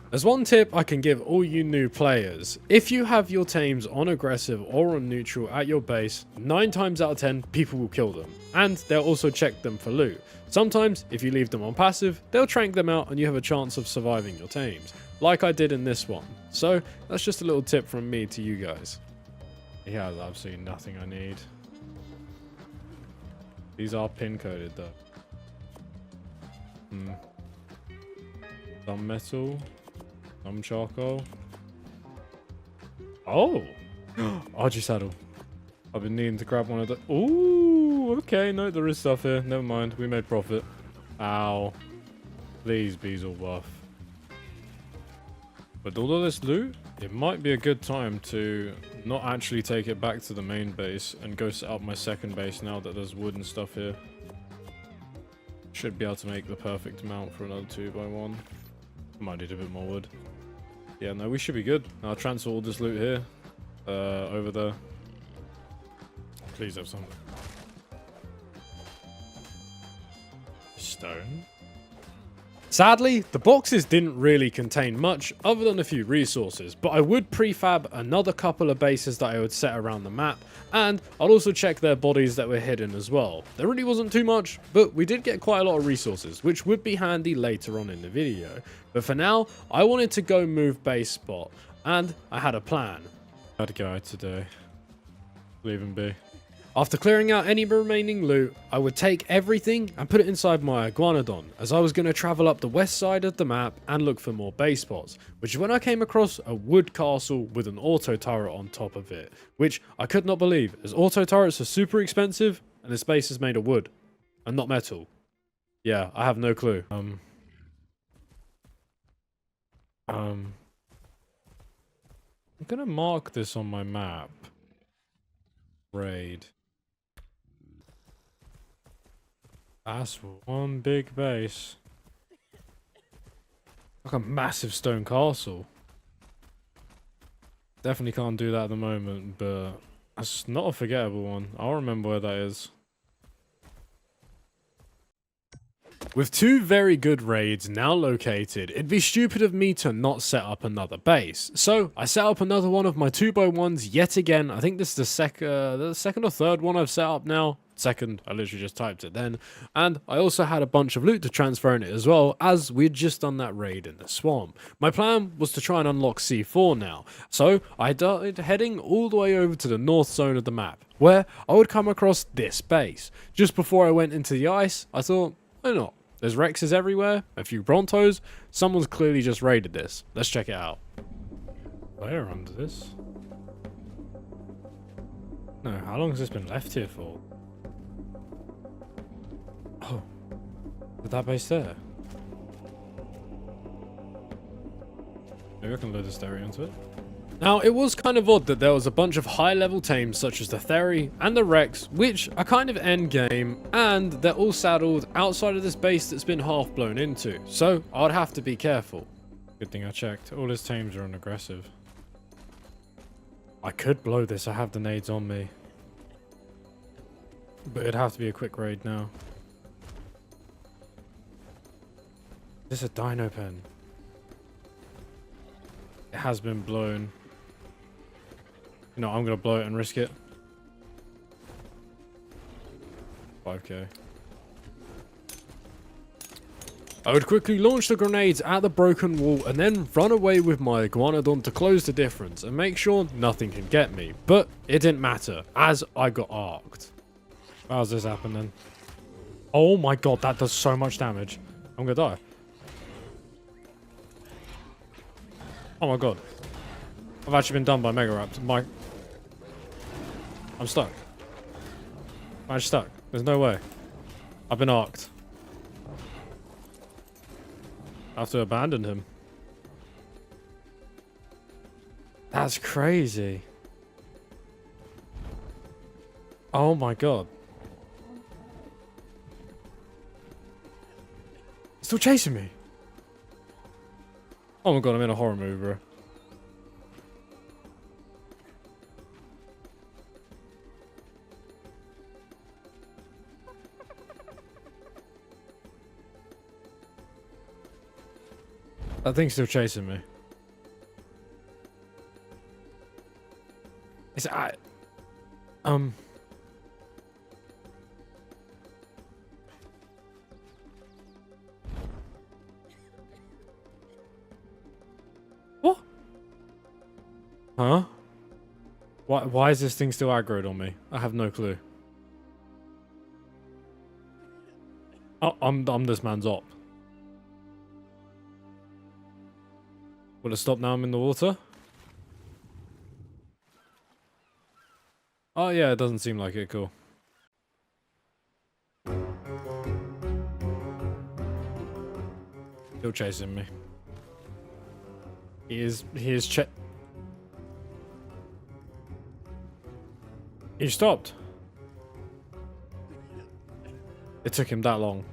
C: There's one tip I can give all you new players. If you have your tames on aggressive or on neutral at your base, 9 times out of 10 people will kill them. And they'll also check them for loot. Sometimes, if you leave them on passive, they'll trank them out and you have a chance of surviving your tames. Like I did in this one. So, that's just a little tip from me to you guys. He has absolutely nothing I need. These are pin coded though. Some metal. Some charcoal. Oh! RG saddle. I've been needing to grab one of the... Ooh! Okay, no, there is stuff here. Never mind. We made profit. Ow. Please, Beezel buff. With all of this loot, it might be a good time to not actually take it back to the main base and go set up my second base now that there's wood and stuff here. Should be able to make the perfect amount for another 2x1. Might need a bit more wood. Yeah, no, we should be good. I'll transfer all this loot here. Over there. Please have something. Stone. Sadly, the boxes didn't really contain much other than a few resources, but I would prefab another couple of bases that I would set around the map, and I'll also check their bodies that were hidden as well. There really wasn't too much, but we did get quite a lot of resources, which would be handy later on in the video. But for now, I wanted to go move base spot, and I had a plan. Bad guy today. Leave him be. After clearing out any remaining loot, I would take everything and put it inside my iguanodon, as I was going to travel up the west side of the map and look for more base spots, which is when I came across a wood castle with an auto turret on top of it, which I could not believe, as auto turrets are super expensive and this base is made of wood and not metal. Yeah, I have no clue. I'm gonna mark this on my map. Raid. That's one big base. Like a massive stone castle. Definitely can't do that at the moment, but that's not a forgettable one. I'll remember where that is. With 2 very good raids now located, it'd be stupid of me to not set up another base. So I set up another one of my 2x1s yet again. I think this is the second or third one I've set up now. Second, I literally just typed it then. And I also had a bunch of loot to transfer in it as well, as we'd just done that raid in the swamp. My plan was to try and unlock C4 now. So I started heading all the way over to the north zone of the map, where I would come across this base. Just before I went into the ice, I thought, why not? There's Rexes everywhere, a few Brontos. Someone's clearly just raided this. Let's check it out. Where under this? No, how long has this been left here for? Oh, is that base there? Maybe I can load this area into it. Now, it was kind of odd that there was a bunch of high-level tames such as the Theory and the Rex, which are kind of endgame, and they're all saddled outside of this base that's been half blown into, so I'd have to be careful. Good thing I checked. All his tames are unaggressive. I could blow this, I have the nades on me. But it'd have to be a quick raid now. This is a dino pen. It has been blown. No, I'm gonna blow it and risk it. 5k. I would quickly launch the grenades at the broken wall and then run away with my iguanodon to close the difference and make sure nothing can get me. But it didn't matter, as I got arced. How's this happen then? Oh my god, that does so much damage. I'm gonna die. Oh my god. I've actually been done by Mega Rapt. I'm stuck. I'm stuck. There's no way. I've been arced. I have to abandon him. That's crazy. Oh my god. Still chasing me. Oh my god, I'm in a horror movie, bro. That thing's still chasing me. It's What? Huh? Why is this thing still aggroed on me? I have no clue. Oh, I'm this man's op. Will it stop now I'm in the water? Oh yeah, it doesn't seem like it. Cool. Still chasing me. He is He stopped. It took him that long.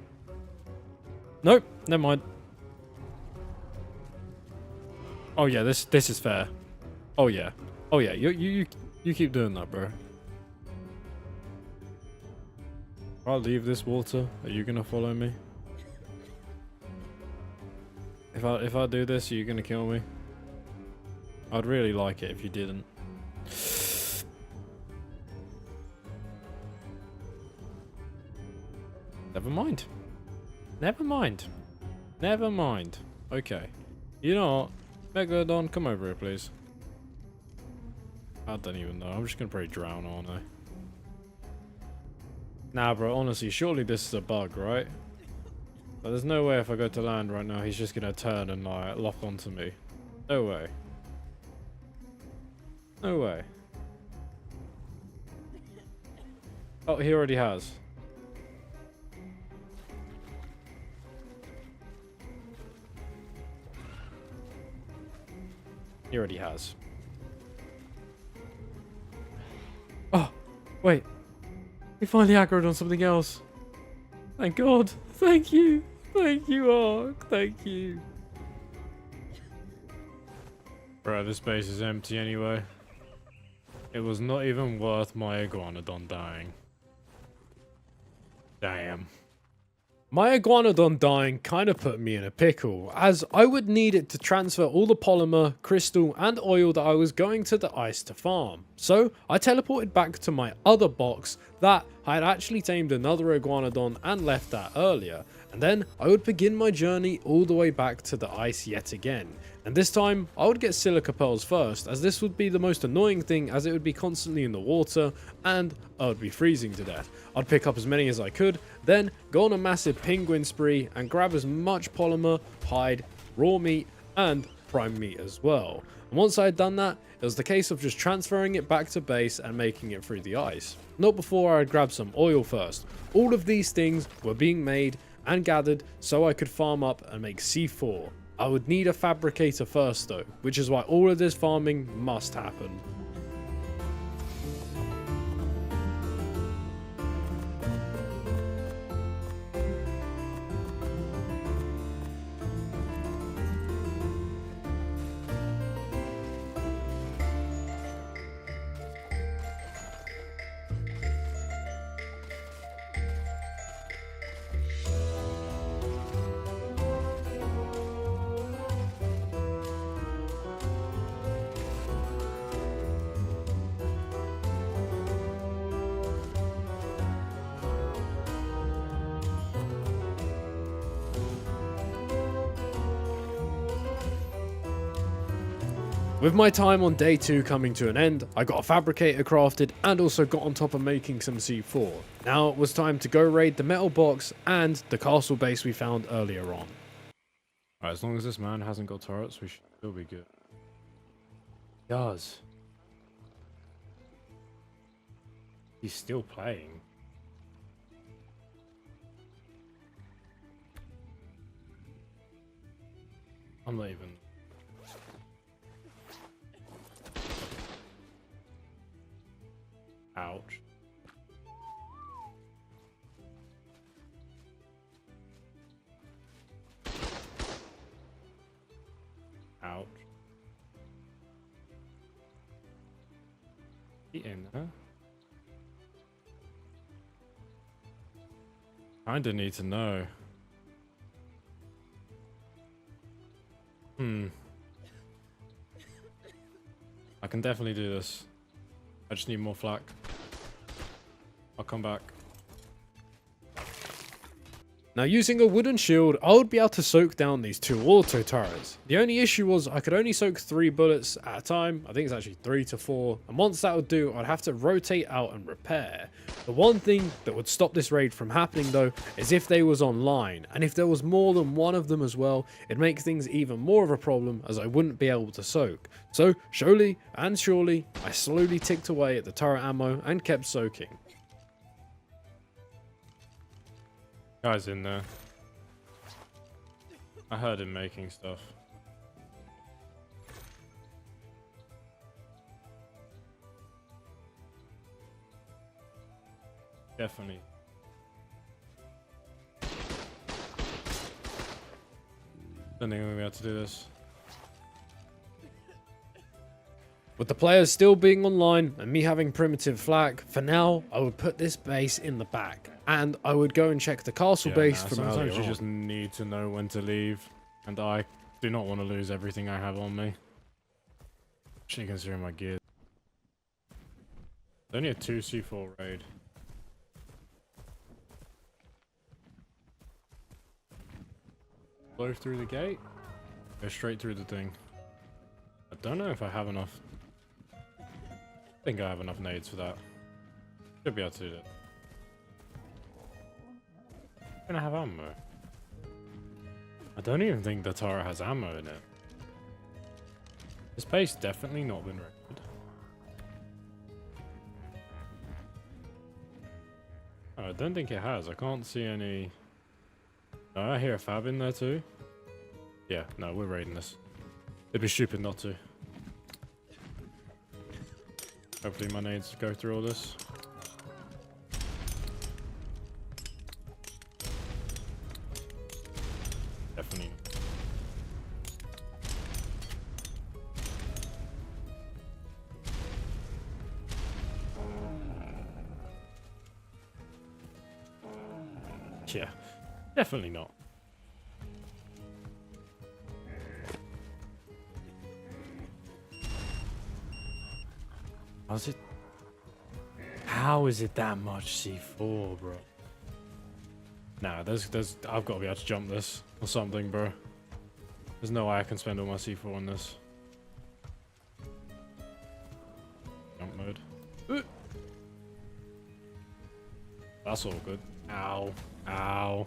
C: Nope, never mind. Oh yeah, this is fair. Oh yeah. Oh yeah, you keep doing that, bro. I'll leave this water. Are you gonna follow me? If I do this, are you gonna kill me? I'd really like it if you didn't. Never mind. Never mind. Never mind. Okay. You know what? Megalodon, come over here, please. I don't even know. I'm just gonna probably drown, aren't I? Nah, bro, honestly, surely this is a bug, right? But there's no way if I go to land right now, he's just gonna turn and like lock onto me. No way. No way. Oh, he already has. He already has. Oh, wait. We finally aggroed on something else. Thank God. Thank you. Thank you, ARK. Thank you. Bro, this base is empty anyway. It was not even worth my iguanodon dying. Damn. My iguanodon dying kind of put me in a pickle, as I would need it to transfer all the polymer, crystal, and oil that I was going to the ice to farm. So I teleported back to my other box that I had actually tamed another iguanodon and left that earlier, and then I would begin my journey all the way back to the ice yet again. And this time, I would get silica pearls first, as this would be the most annoying thing, as it would be constantly in the water, and I would be freezing to death. I'd pick up as many as I could, then go on a massive penguin spree, and grab as much polymer, hide, raw meat, and prime meat as well. And once I had done that, it was the case of just transferring it back to base and making it through the ice. Not before I had grabbed some oil first. All of these things were being made and gathered so I could farm up and make C4. I would need a fabricator first though, which is why all of this farming must happen. With my time on day 2 coming to an end, I got a fabricator crafted and also got on top of making some C4. Now it was time to go raid the metal box and the castle base we found earlier on. Alright, as long as this man hasn't got turrets, we should still be good. He does. He's still playing. I'm not even... Ouch. Ouch. Get in there. Kinda need to know. I can definitely do this. I just need more flak. I'll come back. Now using a wooden shield, I would be able to soak down these 2 auto turrets. The only issue was I could only soak 3 bullets at a time. I think it's actually 3 to 4. And once that would do, I'd have to rotate out and repair. The one thing that would stop this raid from happening though, is if they was online. And if there was more than one of them as well, it'd make things even more of a problem as I wouldn't be able to soak. So slowly and surely, I slowly ticked away at the turret ammo and kept soaking. Guy's in there. I heard him making stuff. Definitely. Don't think I'm gonna be able to do this. With the players still being online and me having primitive flak, for now I would put this base in the back and I would go and check the castle base from earlier on. Sometimes you just need to know when to leave, and I do not want to lose everything I have on me. Actually considering my gear. It's only a 2C4 raid. Blow through the gate, go straight through the thing. I don't know if I have enough. I think I have enough nades for that. Should be able to do that. Gonna have ammo. I don't even think the turret has ammo in it. This base definitely not been raided. Oh, I don't think it has. I can't see any. Oh, I hear a fab in there too. Yeah, no, we're raiding this. It'd be stupid not to. Hopefully my nades go through all this. Definitely. Yeah, definitely not. How's it? How is it that much C4, bro? Nah, I've got to be able to jump this or something, bro. There's no way I can spend all my C4 on this. Jump mode. That's all good. Ow. Ow.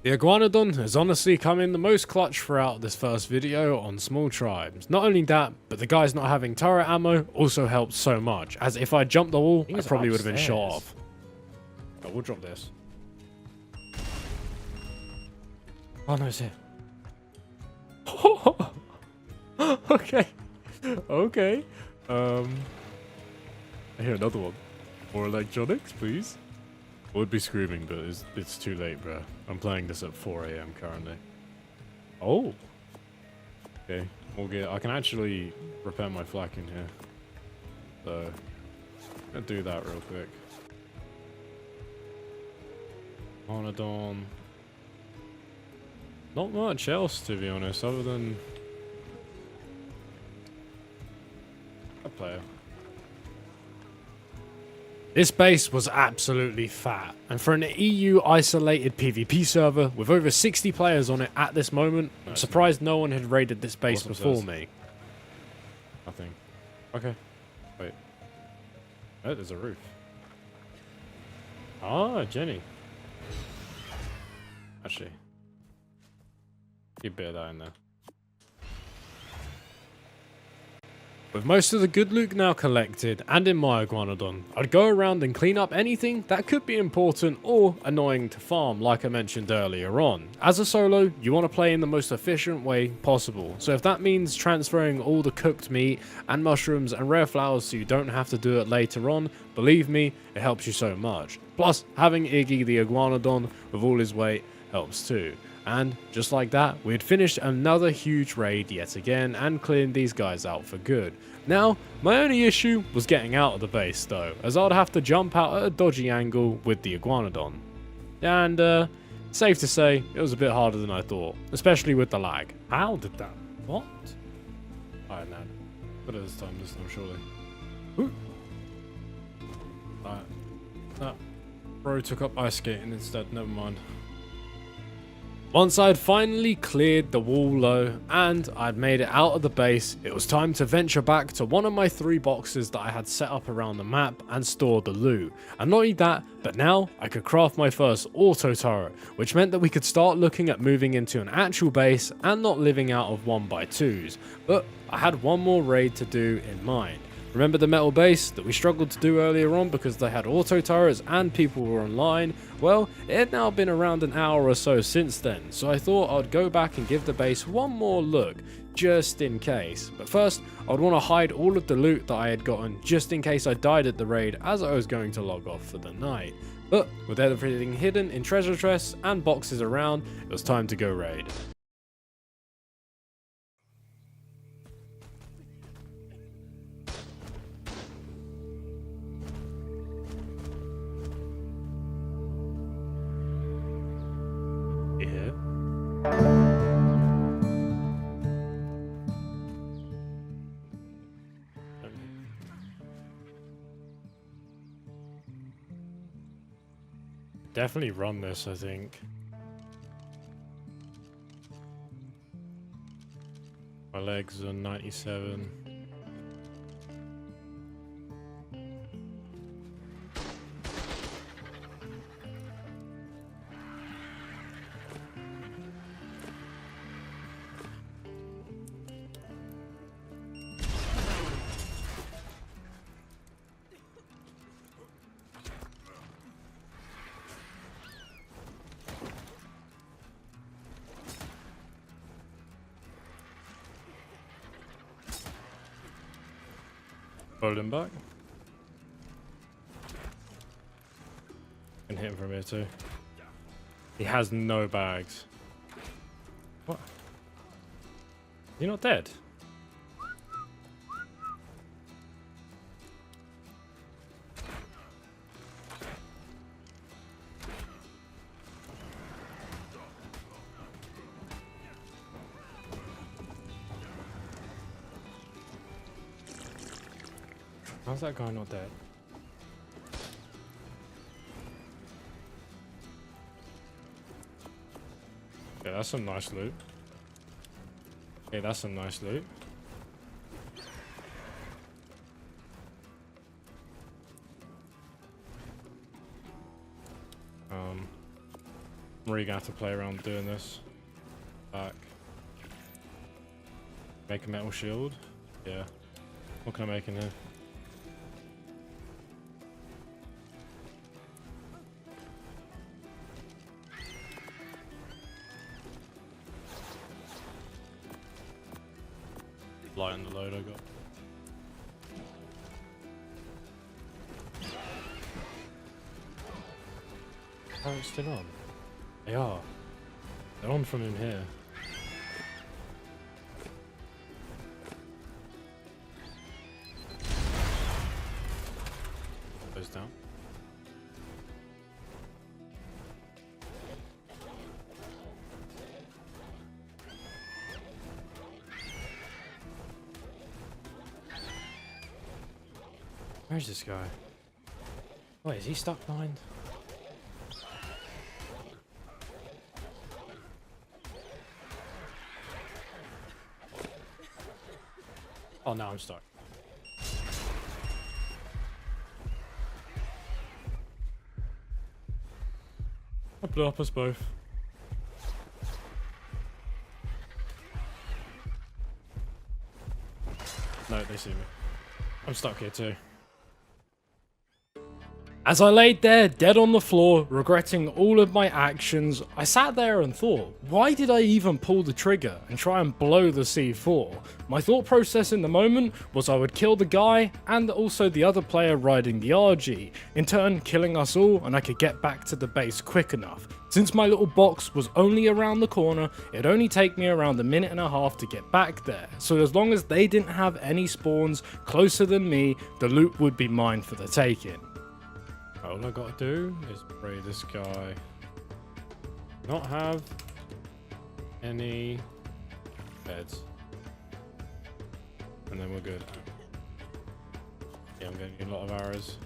C: The Iguanodon has honestly come in the most clutch throughout this first video on small tribes. Not only that, but the guys not having turret ammo also helped so much, as if I jumped the wall, I probably would have been shot off. Oh, we'll drop this. Oh no, it's here. Okay. Okay. I hear another one. More electronics, please. I would be screaming, but it's too late, bro. I'm playing this at 4 AM currently. Oh. Okay. I can actually repair my flak in here. So, I'm gonna do that real quick. Monodon. Not much else, to be honest, other than a player. This base was absolutely fat, and for an EU isolated PvP server with over 60 players on it at this moment, I'm surprised no one had raided this base before me. Nothing. Okay. Wait. Oh, there's a roof. Ah, Jenny. Actually, keep a bit of that in there. With most of the good loot now collected and in my Iguanodon, I'd go around and clean up anything that could be important or annoying to farm, like I mentioned earlier on. As a solo, you want to play in the most efficient way possible, so if that means transferring all the cooked meat and mushrooms and rare flowers so you don't have to do it later on, believe me, it helps you so much. Plus, having Iggy the Iguanodon with all his weight helps too. And just like that, we had finished another huge raid yet again and cleared these guys out for good. Now, my only issue was getting out of the base though, as I'd have to jump out at a dodgy angle with the Iguanodon. And safe to say, it was a bit harder than I thought, especially with the lag. How did that? What? Alright, man. Better this time, surely. Ooh. Alright. No. Bro took up ice skating instead, never mind. Once I'd finally cleared the wall low and I'd made it out of the base, it was time to venture back to one of my 3 boxes that I had set up around the map and store the loot. And not only that, but now I could craft my first auto turret, which meant that we could start looking at moving into an actual base and not living out of 1x2s. But I had one more raid to do in mind. Remember the metal base that we struggled to do earlier on because they had auto turrets and people were online? Well, it had now been around an hour or so since then, so I thought I'd go back and give the base one more look, just in case. But first, I'd want to hide all of the loot that I had gotten just in case I died at the raid as I was going to log off for the night. But with everything hidden in treasure chests and boxes around, it was time to go raid. Definitely run this, I think. My legs are 97. Fold him back. Can hit him from here too. He has no bags. What? You're not dead? How's that guy not dead? Okay, that's some nice loot. Okay, that's some nice loot. I'm really gonna have to play around doing this. Back. Make a metal shield. Yeah. What can I make in here? Light on the load I got. Oh, it's still on. They are. They're on from in here. Goes down. Where's this guy? Wait, is he stuck behind? Oh, now I'm stuck. I blew up us both. No, they see me. I'm stuck here too. As I laid there, dead on the floor, regretting all of my actions, I sat there and thought, why did I even pull the trigger and try and blow the C4? My thought process in the moment was I would kill the guy and also the other player riding the RG, in turn killing us all, and I could get back to the base quick enough. Since my little box was only around the corner, it'd only take me around a minute and a half to get back there, so as long as they didn't have any spawns closer than me, the loot would be mine for the taking. All I gotta do is pray this guy not have any beds, and then we're good. Yeah, I'm getting a lot of arrows.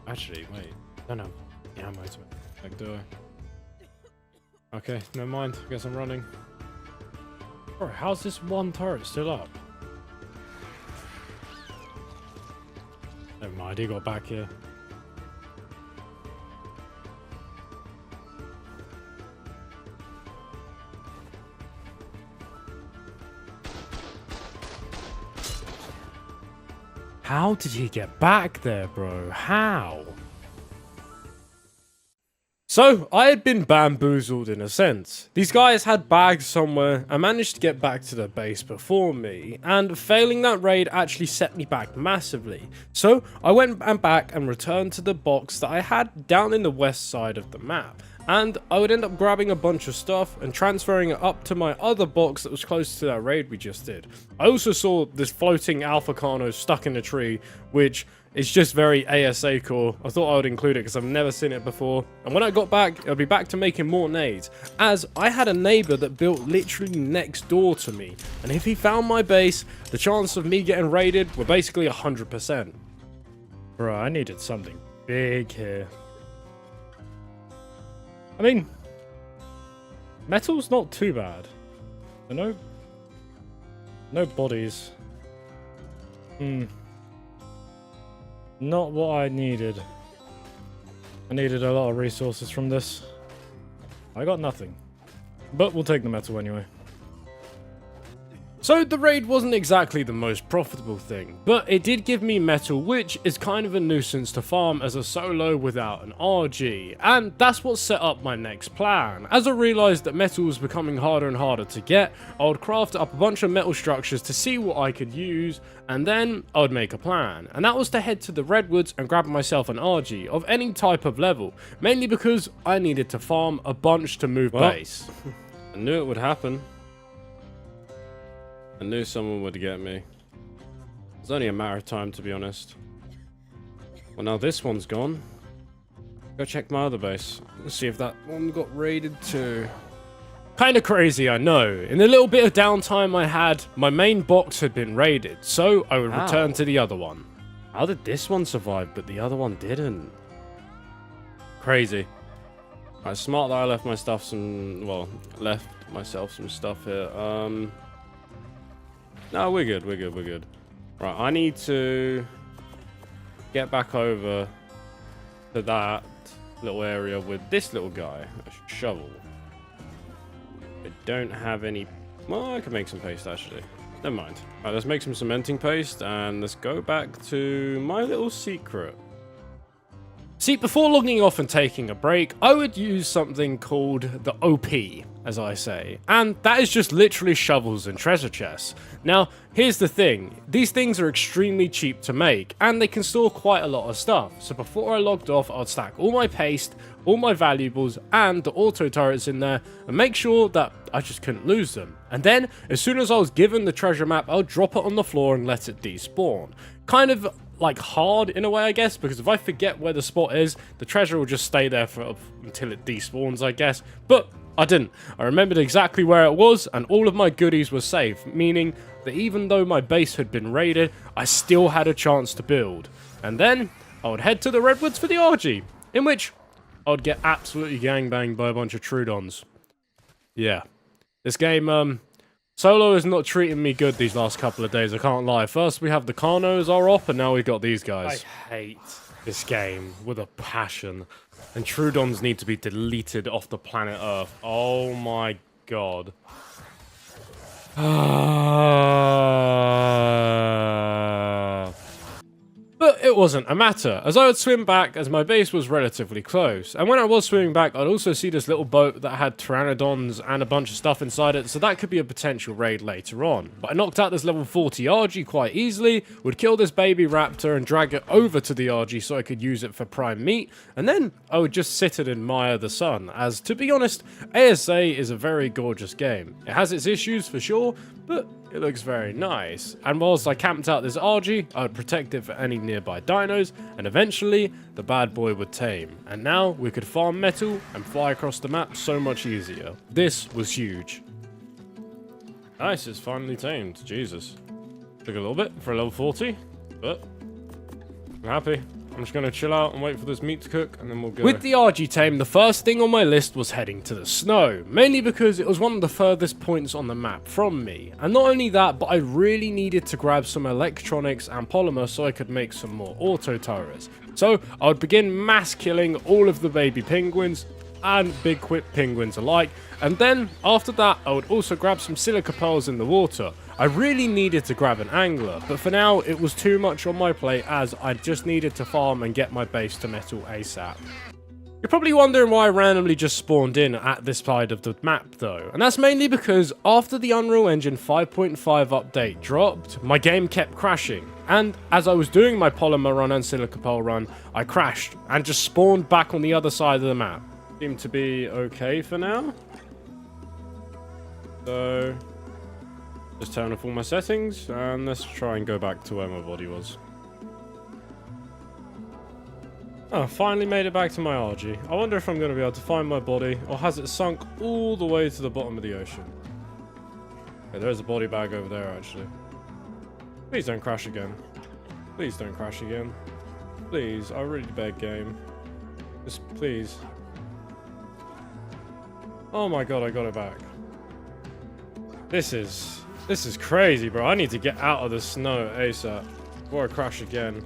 C: Actually, wait, I don't have the ammo to it. Like, do I? Okay, never mind. I guess I'm running. Bro, how's this one turret still up? Never mind, he got back here. How did he get back there, bro? How? So, I had been bamboozled in a sense. These guys had bags somewhere and managed to get back to the base before me, and failing that raid actually set me back massively. So, I went back and returned to the box that I had down in the west side of the map. And I would end up grabbing a bunch of stuff and transferring it up to my other box that was close to that raid we just did. I also saw this floating Alpha Carno stuck in a tree, which is just very ASA core. I thought I would include it because I've never seen it before. And when I got back, I'll be back to making more nades, as I had a neighbor that built literally next door to me. And if he found my base, the chance of me getting raided were basically 100%. Bro, I needed something big here. I mean, metal's not too bad. No bodies. Not what I needed. I needed a lot of resources from this. I got nothing. But we'll take the metal anyway. So the raid wasn't exactly the most profitable thing, but it did give me metal, which is kind of a nuisance to farm as a solo without an RG, and that's what set up my next plan. As I realised that metal was becoming harder and harder to get, I would craft up a bunch of metal structures to see what I could use, and then I would make a plan, and that was to head to the redwoods and grab myself an RG of any type of level, mainly because I needed to farm a bunch to move base. I knew it would happen. I knew someone would get me. It's only a matter of time, to be honest. Well, now this one's gone. Go check my other base. Let's see if that one got raided too. Kinda crazy, I know. In the little bit of downtime I had, my main box had been raided, so I would return to the other one. How did this one survive, but the other one didn't? Crazy. It's smart that I left my stuff left myself some stuff here. No, we're good, we're good, we're good. Right, I need to get back over to that little area with this little guy. A shovel. I don't have any... Well, I can make some paste, actually. Never mind. Alright, let's make some cementing paste, and let's go back to my little secret. See, before logging off and taking a break, I would use something called the OP, as I say, and that is just literally shovels and treasure chests. Now, here's the thing, these things are extremely cheap to make, and they can store quite a lot of stuff, so before I logged off, I'd stack all my paste, all my valuables, and the auto turrets in there, and make sure that I just couldn't lose them. And then, as soon as I was given the treasure map, I'll drop it on the floor and let it despawn. Kind of like hard in a way, I guess, because if I forget where the spot is, the treasure will just stay there until it despawns, I guess. But I didn't. I remembered exactly where it was, and all of my goodies were safe, meaning that even though my base had been raided, I still had a chance to build. And then I would head to the redwoods for the RG, in which I would get absolutely gangbanged by a bunch of Trudons. Yeah. This game, solo is not treating me good these last couple of days, I can't lie. First we have the Carnos are up, and now we've got these guys. I hate this game with a passion. And Trudons need to be deleted off the planet Earth. Oh my god. But it wasn't a matter, as I would swim back as my base was relatively close. And when I was swimming back, I'd also see this little boat that had pteranodons and a bunch of stuff inside it, so that could be a potential raid later on. But I knocked out this level 40 RG quite easily, would kill this baby raptor and drag it over to the RG so I could use it for prime meat, and then I would just sit and admire the sun, as to be honest, ASA is a very gorgeous game. It has its issues for sure, but it looks very nice. And whilst I camped out this RG, I would protect it for any nearby dinos, and eventually the bad boy would tame. And now we could farm metal and fly across the map so much easier. This was huge. Nice, it's finally tamed. Jesus. Took a little bit for a level 40, but I'm happy. I'm just going to chill out and wait for this meat to cook, and then we'll go. With the RG tame, the first thing on my list was heading to the snow, mainly because it was one of the furthest points on the map from me. And not only that, but I really needed to grab some electronics and polymer so I could make some more auto turrets. So I would begin mass killing all of the baby penguins and big quip penguins alike, and then after that I would also grab some silica pearls in the water. I really needed to grab an angler, but for now it was too much on my plate as I just needed to farm and get my base to metal ASAP. You're probably wondering why I randomly just spawned in at this side of the map though, and that's mainly because after the Unreal Engine 5.5 update dropped, my game kept crashing, and as I was doing my polymer run and silica pearl run, I crashed and just spawned back on the other side of the map. Seemed to be okay for now. So just turn off all my settings, and let's try and go back to where my body was. Oh, finally made it back to my RG. I wonder if I'm going to be able to find my body, or has it sunk all the way to the bottom of the ocean? Okay, there's a body bag over there, actually. Please don't crash again. Please don't crash again. Please, I really beg, game. Just please. Oh my god, I got it back. This is crazy, bro. I need to get out of the snow ASAP before I crash again.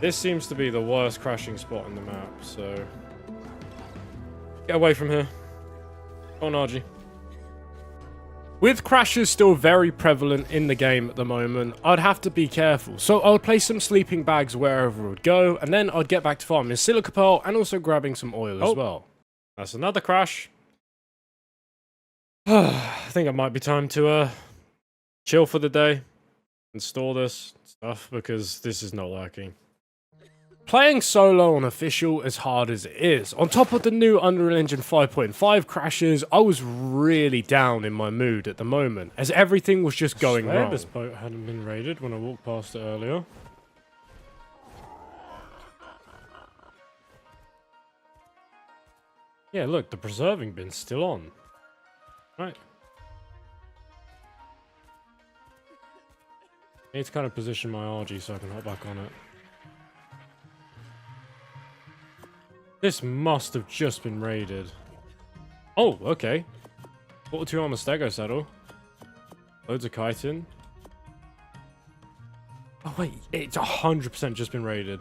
C: This seems to be the worst crashing spot in the map, so get away from here. Go on, RG.
A: With crashes still very prevalent in the game at the moment, I'd have to be careful. So I would place some sleeping bags wherever it would go, and then I'd get back to farming silica pearl and also grabbing some oil as well.
C: That's another crash. I think it might be time to chill for the day. Install this stuff because this is not working.
A: Playing solo on official as hard as it is, on top of the new Unreal Engine 5.5 crashes, I was really down in my mood at the moment, as everything was just going wrong.
C: This boat hadn't been raided when I walked past it earlier. Yeah, look, the preserving bin's still on. Right. I need to kind of position my RG so I can hop back on it. This must have just been raided. Oh, okay. 42 on the stego saddle. Loads of chitin. Oh wait, it's 100% just been raided.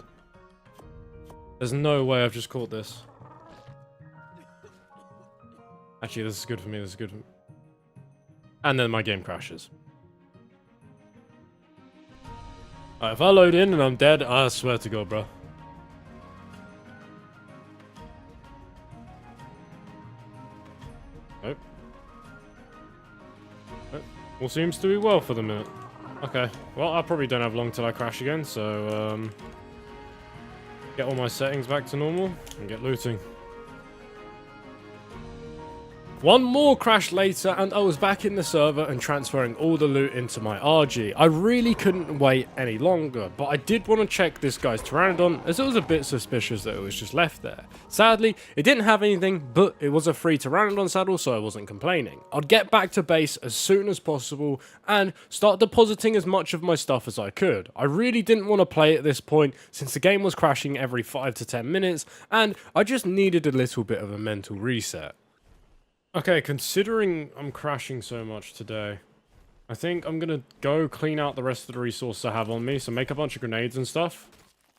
C: There's no way I've just caught this. Actually, this is good for me, this is good for me. And then my game crashes. Alright, if I load in and I'm dead, I swear to God, bro. Nope. Nope. All seems to be well for the minute. Okay, well, I probably don't have long till I crash again, so, get all my settings back to normal and get looting. One more crash later and I was back in the server and transferring all the loot into my RG. I really couldn't wait any longer, but I did want to check this guy's Pteranodon as it was a bit suspicious that it was just left there. Sadly, it didn't have anything, but it was a free Pteranodon saddle, so I wasn't complaining. I'd get back to base as soon as possible and start depositing as much of my stuff as I could. I really didn't want to play at this point since the game was crashing every 5 to 10 minutes and I just needed a little bit of a mental reset. Okay, considering I'm crashing so much today, I think I'm gonna go clean out the rest of the resources I have on me, so make a bunch of grenades and stuff,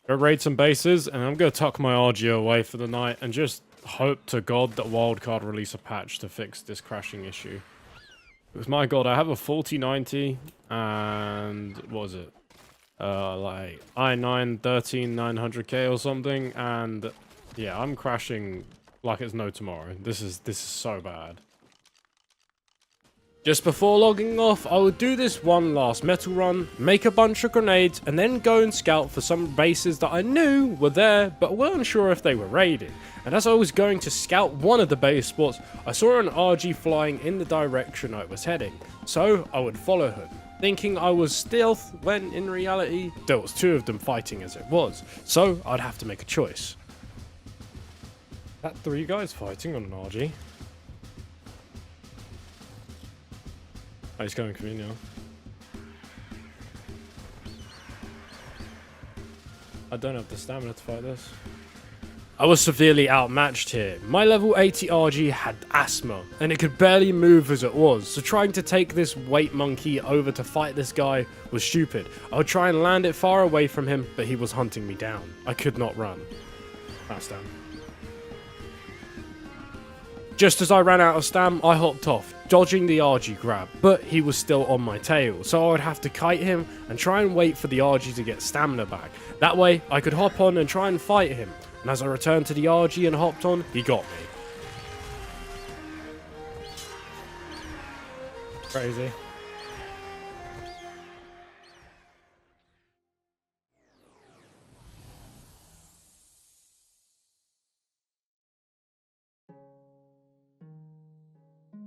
C: go raid some bases, and I'm gonna tuck my RG away for the night and just hope to God that Wildcard release a patch to fix this crashing issue. Because my God, I have a 4090 and what was it? Like i9 13900K or something, and yeah, I'm crashing like it's no tomorrow. This is so bad. Just before logging off, I would do this one last metal run, make a bunch of grenades, and then go and scout for some bases that I knew were there, but weren't sure if they were raided. And as I was going to scout one of the base spots, I saw an RG flying in the direction I was heading. So I would follow him, thinking I was stealth, when in reality, there was 2 of them fighting as it was. So I'd have to make a choice. That 3 guys fighting on an RG. Oh, he's going for me now. I don't have the stamina to fight this. I was severely outmatched here. My level 80 RG had asthma, and it could barely move as it was, so trying to take this weight monkey over to fight this guy was stupid. I would try and land it far away from him, but he was hunting me down. I could not run. That's down. Just as I ran out of stam, I hopped off, dodging the RG grab, but he was still on my tail, so I would have to kite him and try and wait for the RG to get stamina back. That way, I could hop on and try and fight him, and as I returned to the RG and hopped on, he got me. Crazy.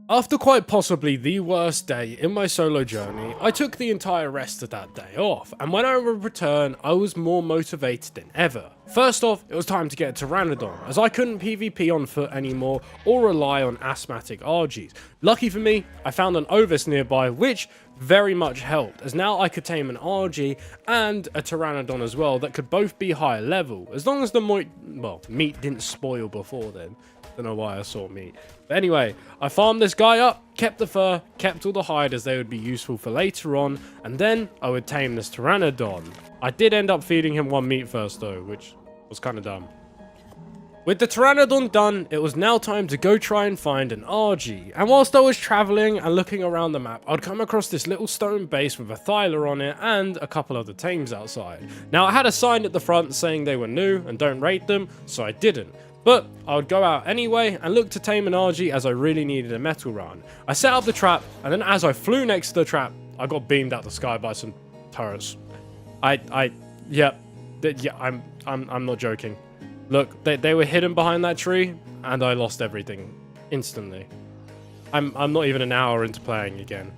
C: After quite possibly the worst day in my solo journey, I took the entire rest of that day off, and when I would return, I was more motivated than ever. First off, it was time to get a Pteranodon, as I couldn't PvP on foot anymore or rely on asthmatic RGs. Lucky for me, I found an Ovis nearby, which very much helped, as now I could tame an RG and a Pteranodon as well that could both be higher level, as long as the meat didn't spoil before then. Don't know why I saw meat. But anyway, I farmed this guy up, kept the fur, kept all the hide as they would be useful for later on, and then I would tame this Pteranodon. I did end up feeding him 1 meat first though, which was kind of dumb.
A: With the Pteranodon done, it was now time to go try and find an RG, and whilst I was travelling and looking around the map, I'd come across this little stone base with a Thyla on it and a couple of the tames outside. Now I had a sign at the front saying they were new and don't raid them, so I didn't. But I would go out anyway and look to tame an RG as I really needed a metal run. I set up the trap, and then as I flew next to the trap, I got beamed out the sky by some turrets. Yeah, I'm not joking. Look, they were hidden behind that tree, and I lost everything instantly. I'm not even an hour into playing again.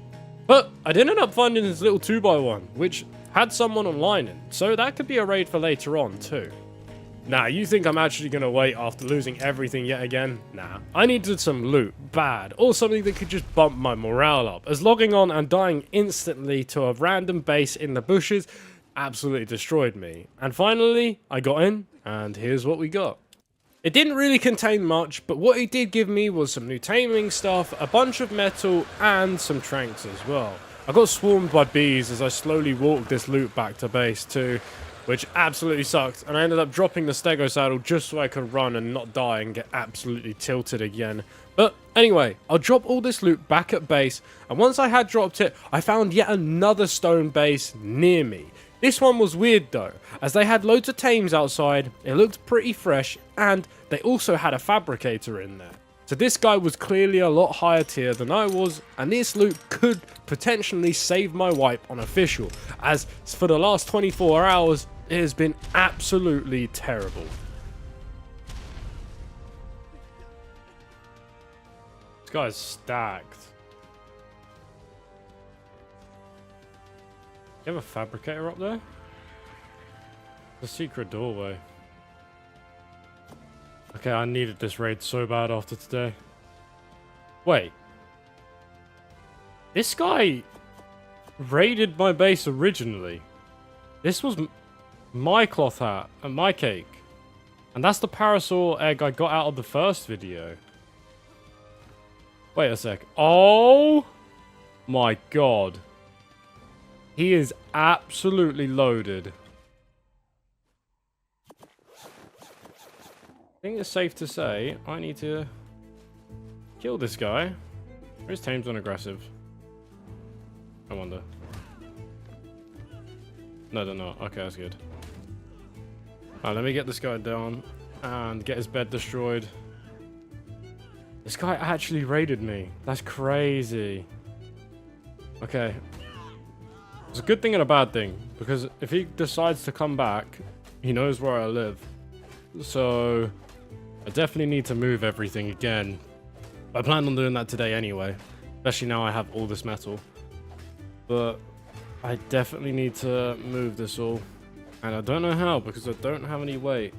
A: But I did end up finding this little 2x1, which had someone online in, so that could be a raid for later on too. Nah, you think I'm actually gonna wait after losing everything yet again? Nah. I needed some loot, bad, or something that could just bump my morale up, as logging on and dying instantly to a random base in the bushes absolutely destroyed me. And finally, I got in, and here's what we got. It didn't really contain much, but what it did give me was some new taming stuff, a bunch of metal, and some tranks as well. I got swarmed by bees as I slowly walked this loot back to base too, which absolutely sucked, and I ended up dropping the stego saddle just so I could run and not die and get absolutely tilted again. But anyway, I'll drop all this loot back at base, and once I had dropped it, I found yet another stone base near me. This one was weird though, as they had loads of tames outside, it looked pretty fresh, and they also had a fabricator in there. So this guy was clearly a lot higher tier than I was, and this loot could potentially save my wipe on official, as for the last 24 hours, it has been absolutely terrible. This guy's stacked. You have a fabricator up there? The secret doorway. Okay, I needed this raid so bad after today. Wait. This guy raided my base originally. This was my cloth hat and my cake. And that's the parasol egg I got out of the first video. Wait a sec. Oh my god. He is absolutely loaded. I think it's safe to say I need to kill this guy. His tame's unaggressive. I wonder. No, they're not. Okay, that's good. Alright, let me get this guy down and get his bed destroyed. This guy actually raided me. That's crazy. Okay. It's a good thing and a bad thing, because if he decides to come back, he knows where I live. So I definitely need to move everything again. I plan on doing that today anyway, especially now I have all this metal. But I definitely need to move this all, and I don't know how because I don't have any weight.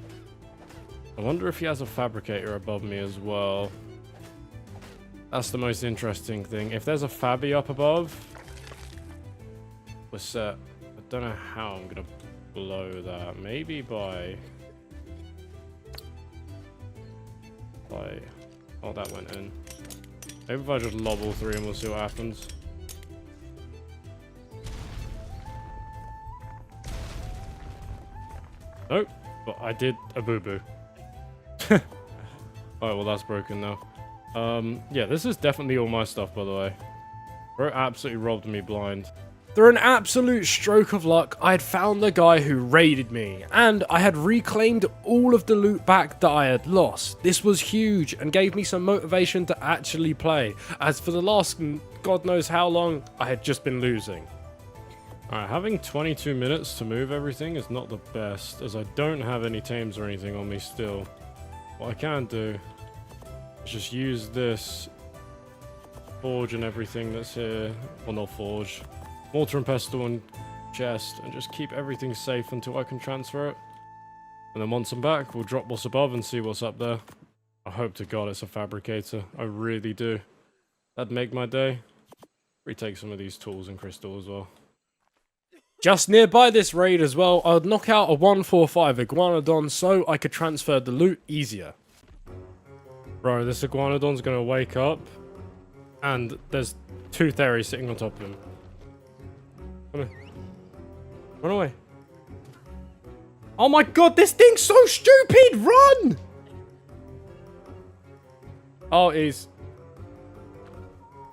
A: I wonder if he has a fabricator above me as well. That's the most interesting thing. If there's a fabby up above, we're set. I don't know how I'm gonna blow that. Maybe by... Oh, that went in. Maybe if I just lob all three and we'll see what happens. Nope, but I did a boo-boo. Alright, well that's broken now. Yeah, this is definitely all my stuff, by the way. Bro absolutely robbed me blind. Through an absolute stroke of luck, I had found the guy who raided me, and I had reclaimed all of the loot back that I had lost. This was huge, and gave me some motivation to actually play, as for the last God knows how long, I had just been losing. Alright, having 22 minutes to move everything is not the best, as I don't have any tames or anything on me still. What I can do is just use this forge and everything that's here. Well, not forge. Mortar and pestle and chest, and just keep everything safe until I can transfer it. And then once I'm back, we'll drop what's above and see what's up there. I hope to God it's a fabricator. I really do. That'd make my day. Retake some of these tools and crystal as well. Just nearby this raid as well, I would knock out a 145 iguanodon so I could transfer the loot easier. Bro, this iguanodon's gonna wake up, and there's two theories sitting on top of him. Come here. Run away. Oh my god, this thing's so stupid! Run!
C: Oh, he's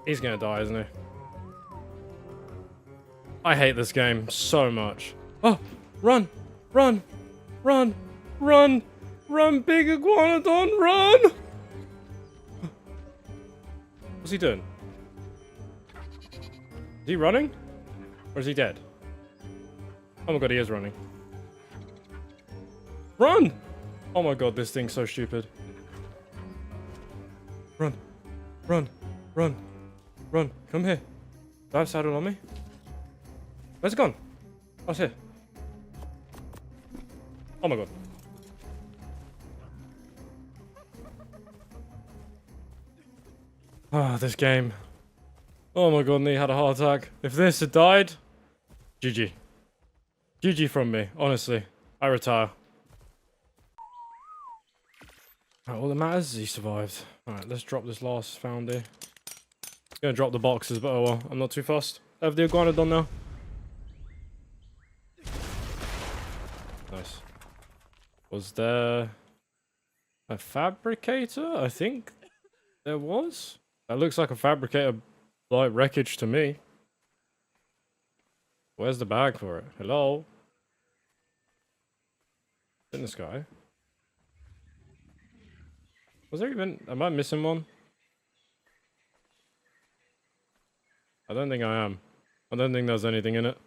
C: gonna die, isn't he? I hate this game so much. Oh, run, run, run, run, run, big iguanodon, run! What's he doing? Is he running? Or is he dead? Oh my god, he is running. Run! Oh my god, this thing's so stupid. Run, run, run, run. Come here. Do I have saddle on me? Where's it gone? Oh, it's here. Oh my god. Ah, this game. Oh my god, and he had a heart attack. If this had died, GG. GG from me, honestly. I retire. Alright, all that matters is he survived. Alright, let's drop this last foundy. Gonna drop the boxes, but oh well, I'm not too fussed. I have the iguanodon now. Nice. Was there a fabricator? I think there was. That looks like a fabricator like wreckage to me. Where's the bag for it? Hello? In the sky. Was there even... Am I missing one? I don't think I am. I don't think there's anything in it.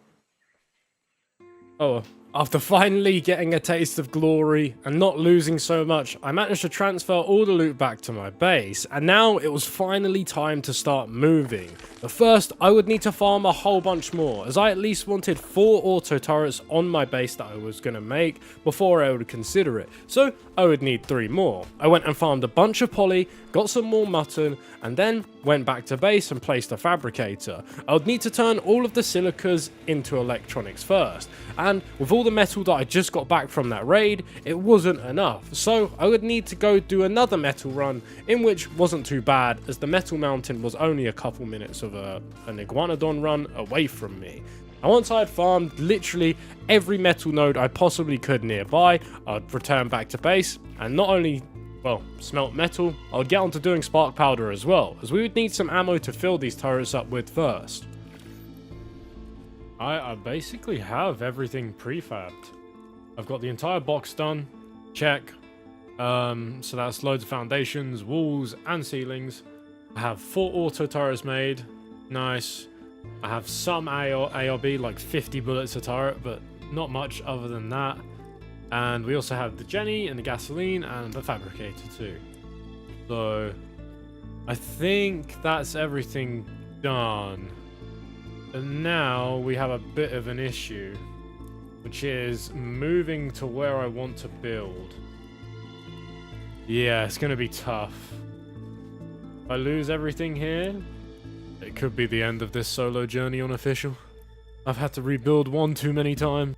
C: Oh well. After finally getting a taste of glory and not losing so much, I managed to transfer all the loot back to my base, and now it was finally time to start moving. But first, I would need to farm a whole bunch more, as I at least wanted 4 auto turrets on my base that I was going to make before I would consider it, so I would need 3 more. I went and farmed a bunch of poly, got some more mutton, and then went back to base and placed a fabricator. I would need to turn all of the silicas into electronics first, and with all the metal that I just got back from that raid, it wasn't enough, so I would need to go do another metal run, in which wasn't too bad as the metal mountain was only a couple minutes of an iguanodon run away from me. And once I had farmed literally every metal node I possibly could nearby, I'd return back to base and not only, well, smelt metal, I would get onto doing spark powder as well, as we would need some ammo to fill these turrets up with first. I basically have everything prefabbed. I've got the entire box done. Check. So that's loads of foundations, walls, and ceilings. I have 4 auto turrets made. Nice. I have some ARB, like 50 bullets a turret, but not much other than that. And we also have the Jenny and the gasoline and the fabricator too. So I think that's everything done. And now we have a bit of an issue, which is moving to where I want to build. Yeah, it's going to be tough. If I lose everything here, it could be the end of this solo journey on official. I've had to rebuild one too many times.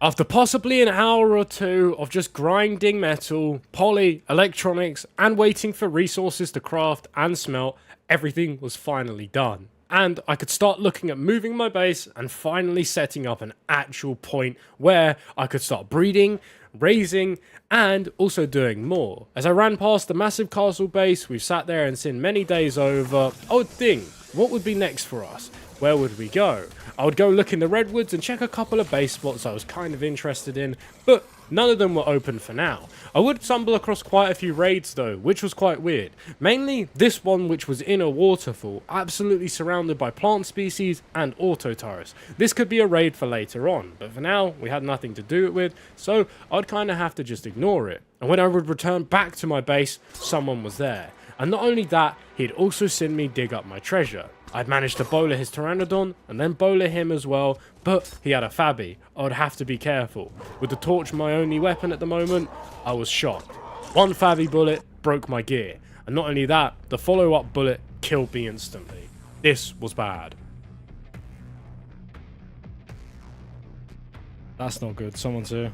C: After possibly an hour or 2 of just grinding metal, poly, electronics, and waiting for resources to craft and smelt, everything was finally done. And I could start looking at moving my base and finally setting up an actual point where I could start breeding, raising, and also doing more. As I ran past the massive castle base we've sat there and seen many days over, I would think, what would be next for us? Where would we go? I would go look in the redwoods and check a couple of base spots I was kind of interested in, but none of them were open for now. I would stumble across quite a few raids though, which was quite weird. Mainly this one, which was in a waterfall, absolutely surrounded by plant species and auto turrets. This could be a raid for later on, but for now we had nothing to do it with, so I'd kind of have to just ignore it. And when I would return back to my base, someone was there. And not only that, he'd also seen me dig up my treasure. I'd managed to bowler his Pteranodon and then bowler him as well, but he had a Fabby. I would have to be careful. With the torch my only weapon at the moment, I was shot. One Fabby bullet broke my gear, and not only that, the follow-up bullet killed me instantly. This was bad. That's not good, someone's here.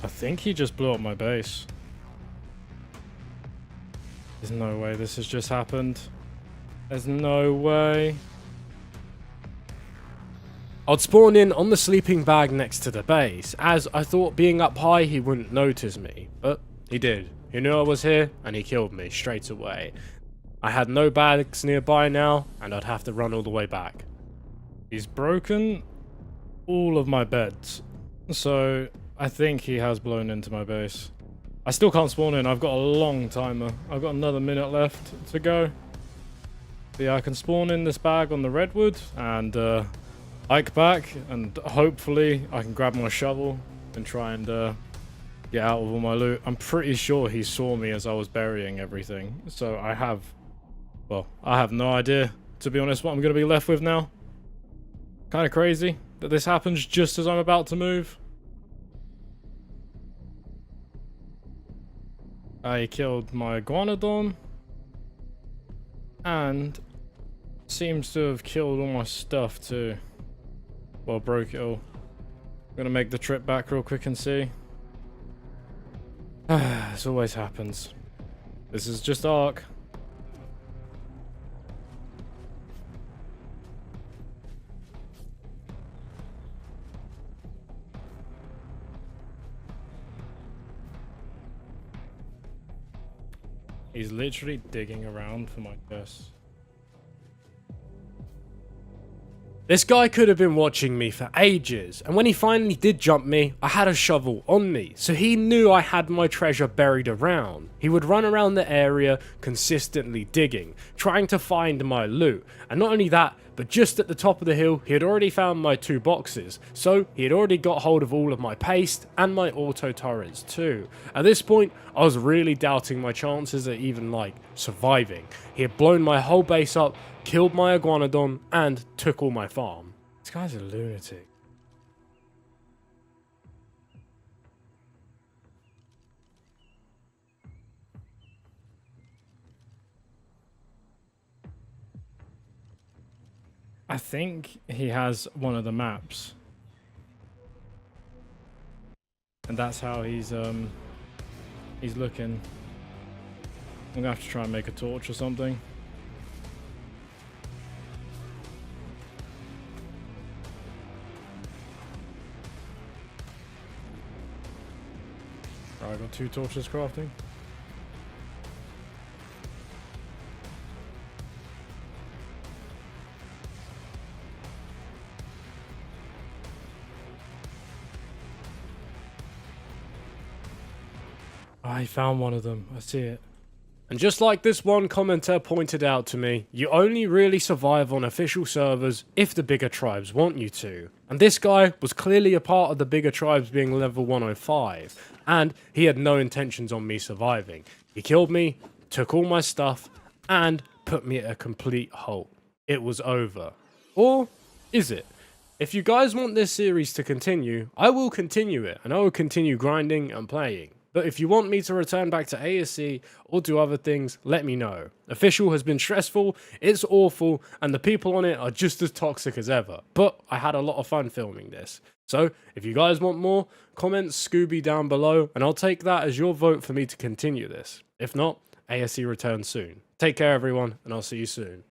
C: I think he just blew up my base. There's no way this has just happened. There's no way.
A: I'd spawn in on the sleeping bag next to the base, as I thought being up high he wouldn't notice me, but he did. He knew I was here, and he killed me straight away. I had no bags nearby now, and I'd have to run all the way back.
C: He's broken all of my beds, so I think he has blown into my base. I still can't spawn in. I've got a long timer. I've got another minute left to go. But yeah, I can spawn in this bag on the redwood and hike back, and hopefully I can grab my shovel and try and get out of all my loot. I'm pretty sure he saw me as I was burying everything, so I have no idea, to be honest, what I'm going to be left with now. Kind of crazy that this happens just as I'm about to move. I killed my iguanodon and seems to have killed all my stuff too. Well, broke it all. I'm gonna make the trip back real quick and see. This always happens. This is just ARK. He's literally digging around for my chest.
A: This guy could have been watching me for ages, and when he finally did jump me, I had a shovel on me, so he knew I had my treasure buried around. He would run around the area consistently digging, trying to find my loot, and not only that, but just at the top of the hill, he had already found my 2 boxes, so he had already got hold of all of my paste and my auto turrets too. At this point, I was really doubting my chances at even surviving. He had blown my whole base up, killed my iguanodon, and took all my farm.
C: This guy's a lunatic. I think he has one of the maps. And that's how he's looking. I'm gonna have to try and make a torch or something. Right, I got 2 torches crafting. I found one of them. I see it.
A: And just like this one commenter pointed out to me, you only really survive on official servers if the bigger tribes want you to. And this guy was clearly a part of the bigger tribes being level 105, and he had no intentions on me surviving. He killed me, took all my stuff, and put me at a complete halt. It was over. Or is it? If you guys want this series to continue, I will continue it, and I will continue grinding and playing. But if you want me to return back to ASC or do other things, let me know. Official has been stressful, it's awful, and the people on it are just as toxic as ever. But I had a lot of fun filming this. So, if you guys want more, comment Scooby down below, and I'll take that as your vote for me to continue this. If not, ASC returns soon. Take care everyone, and I'll see you soon.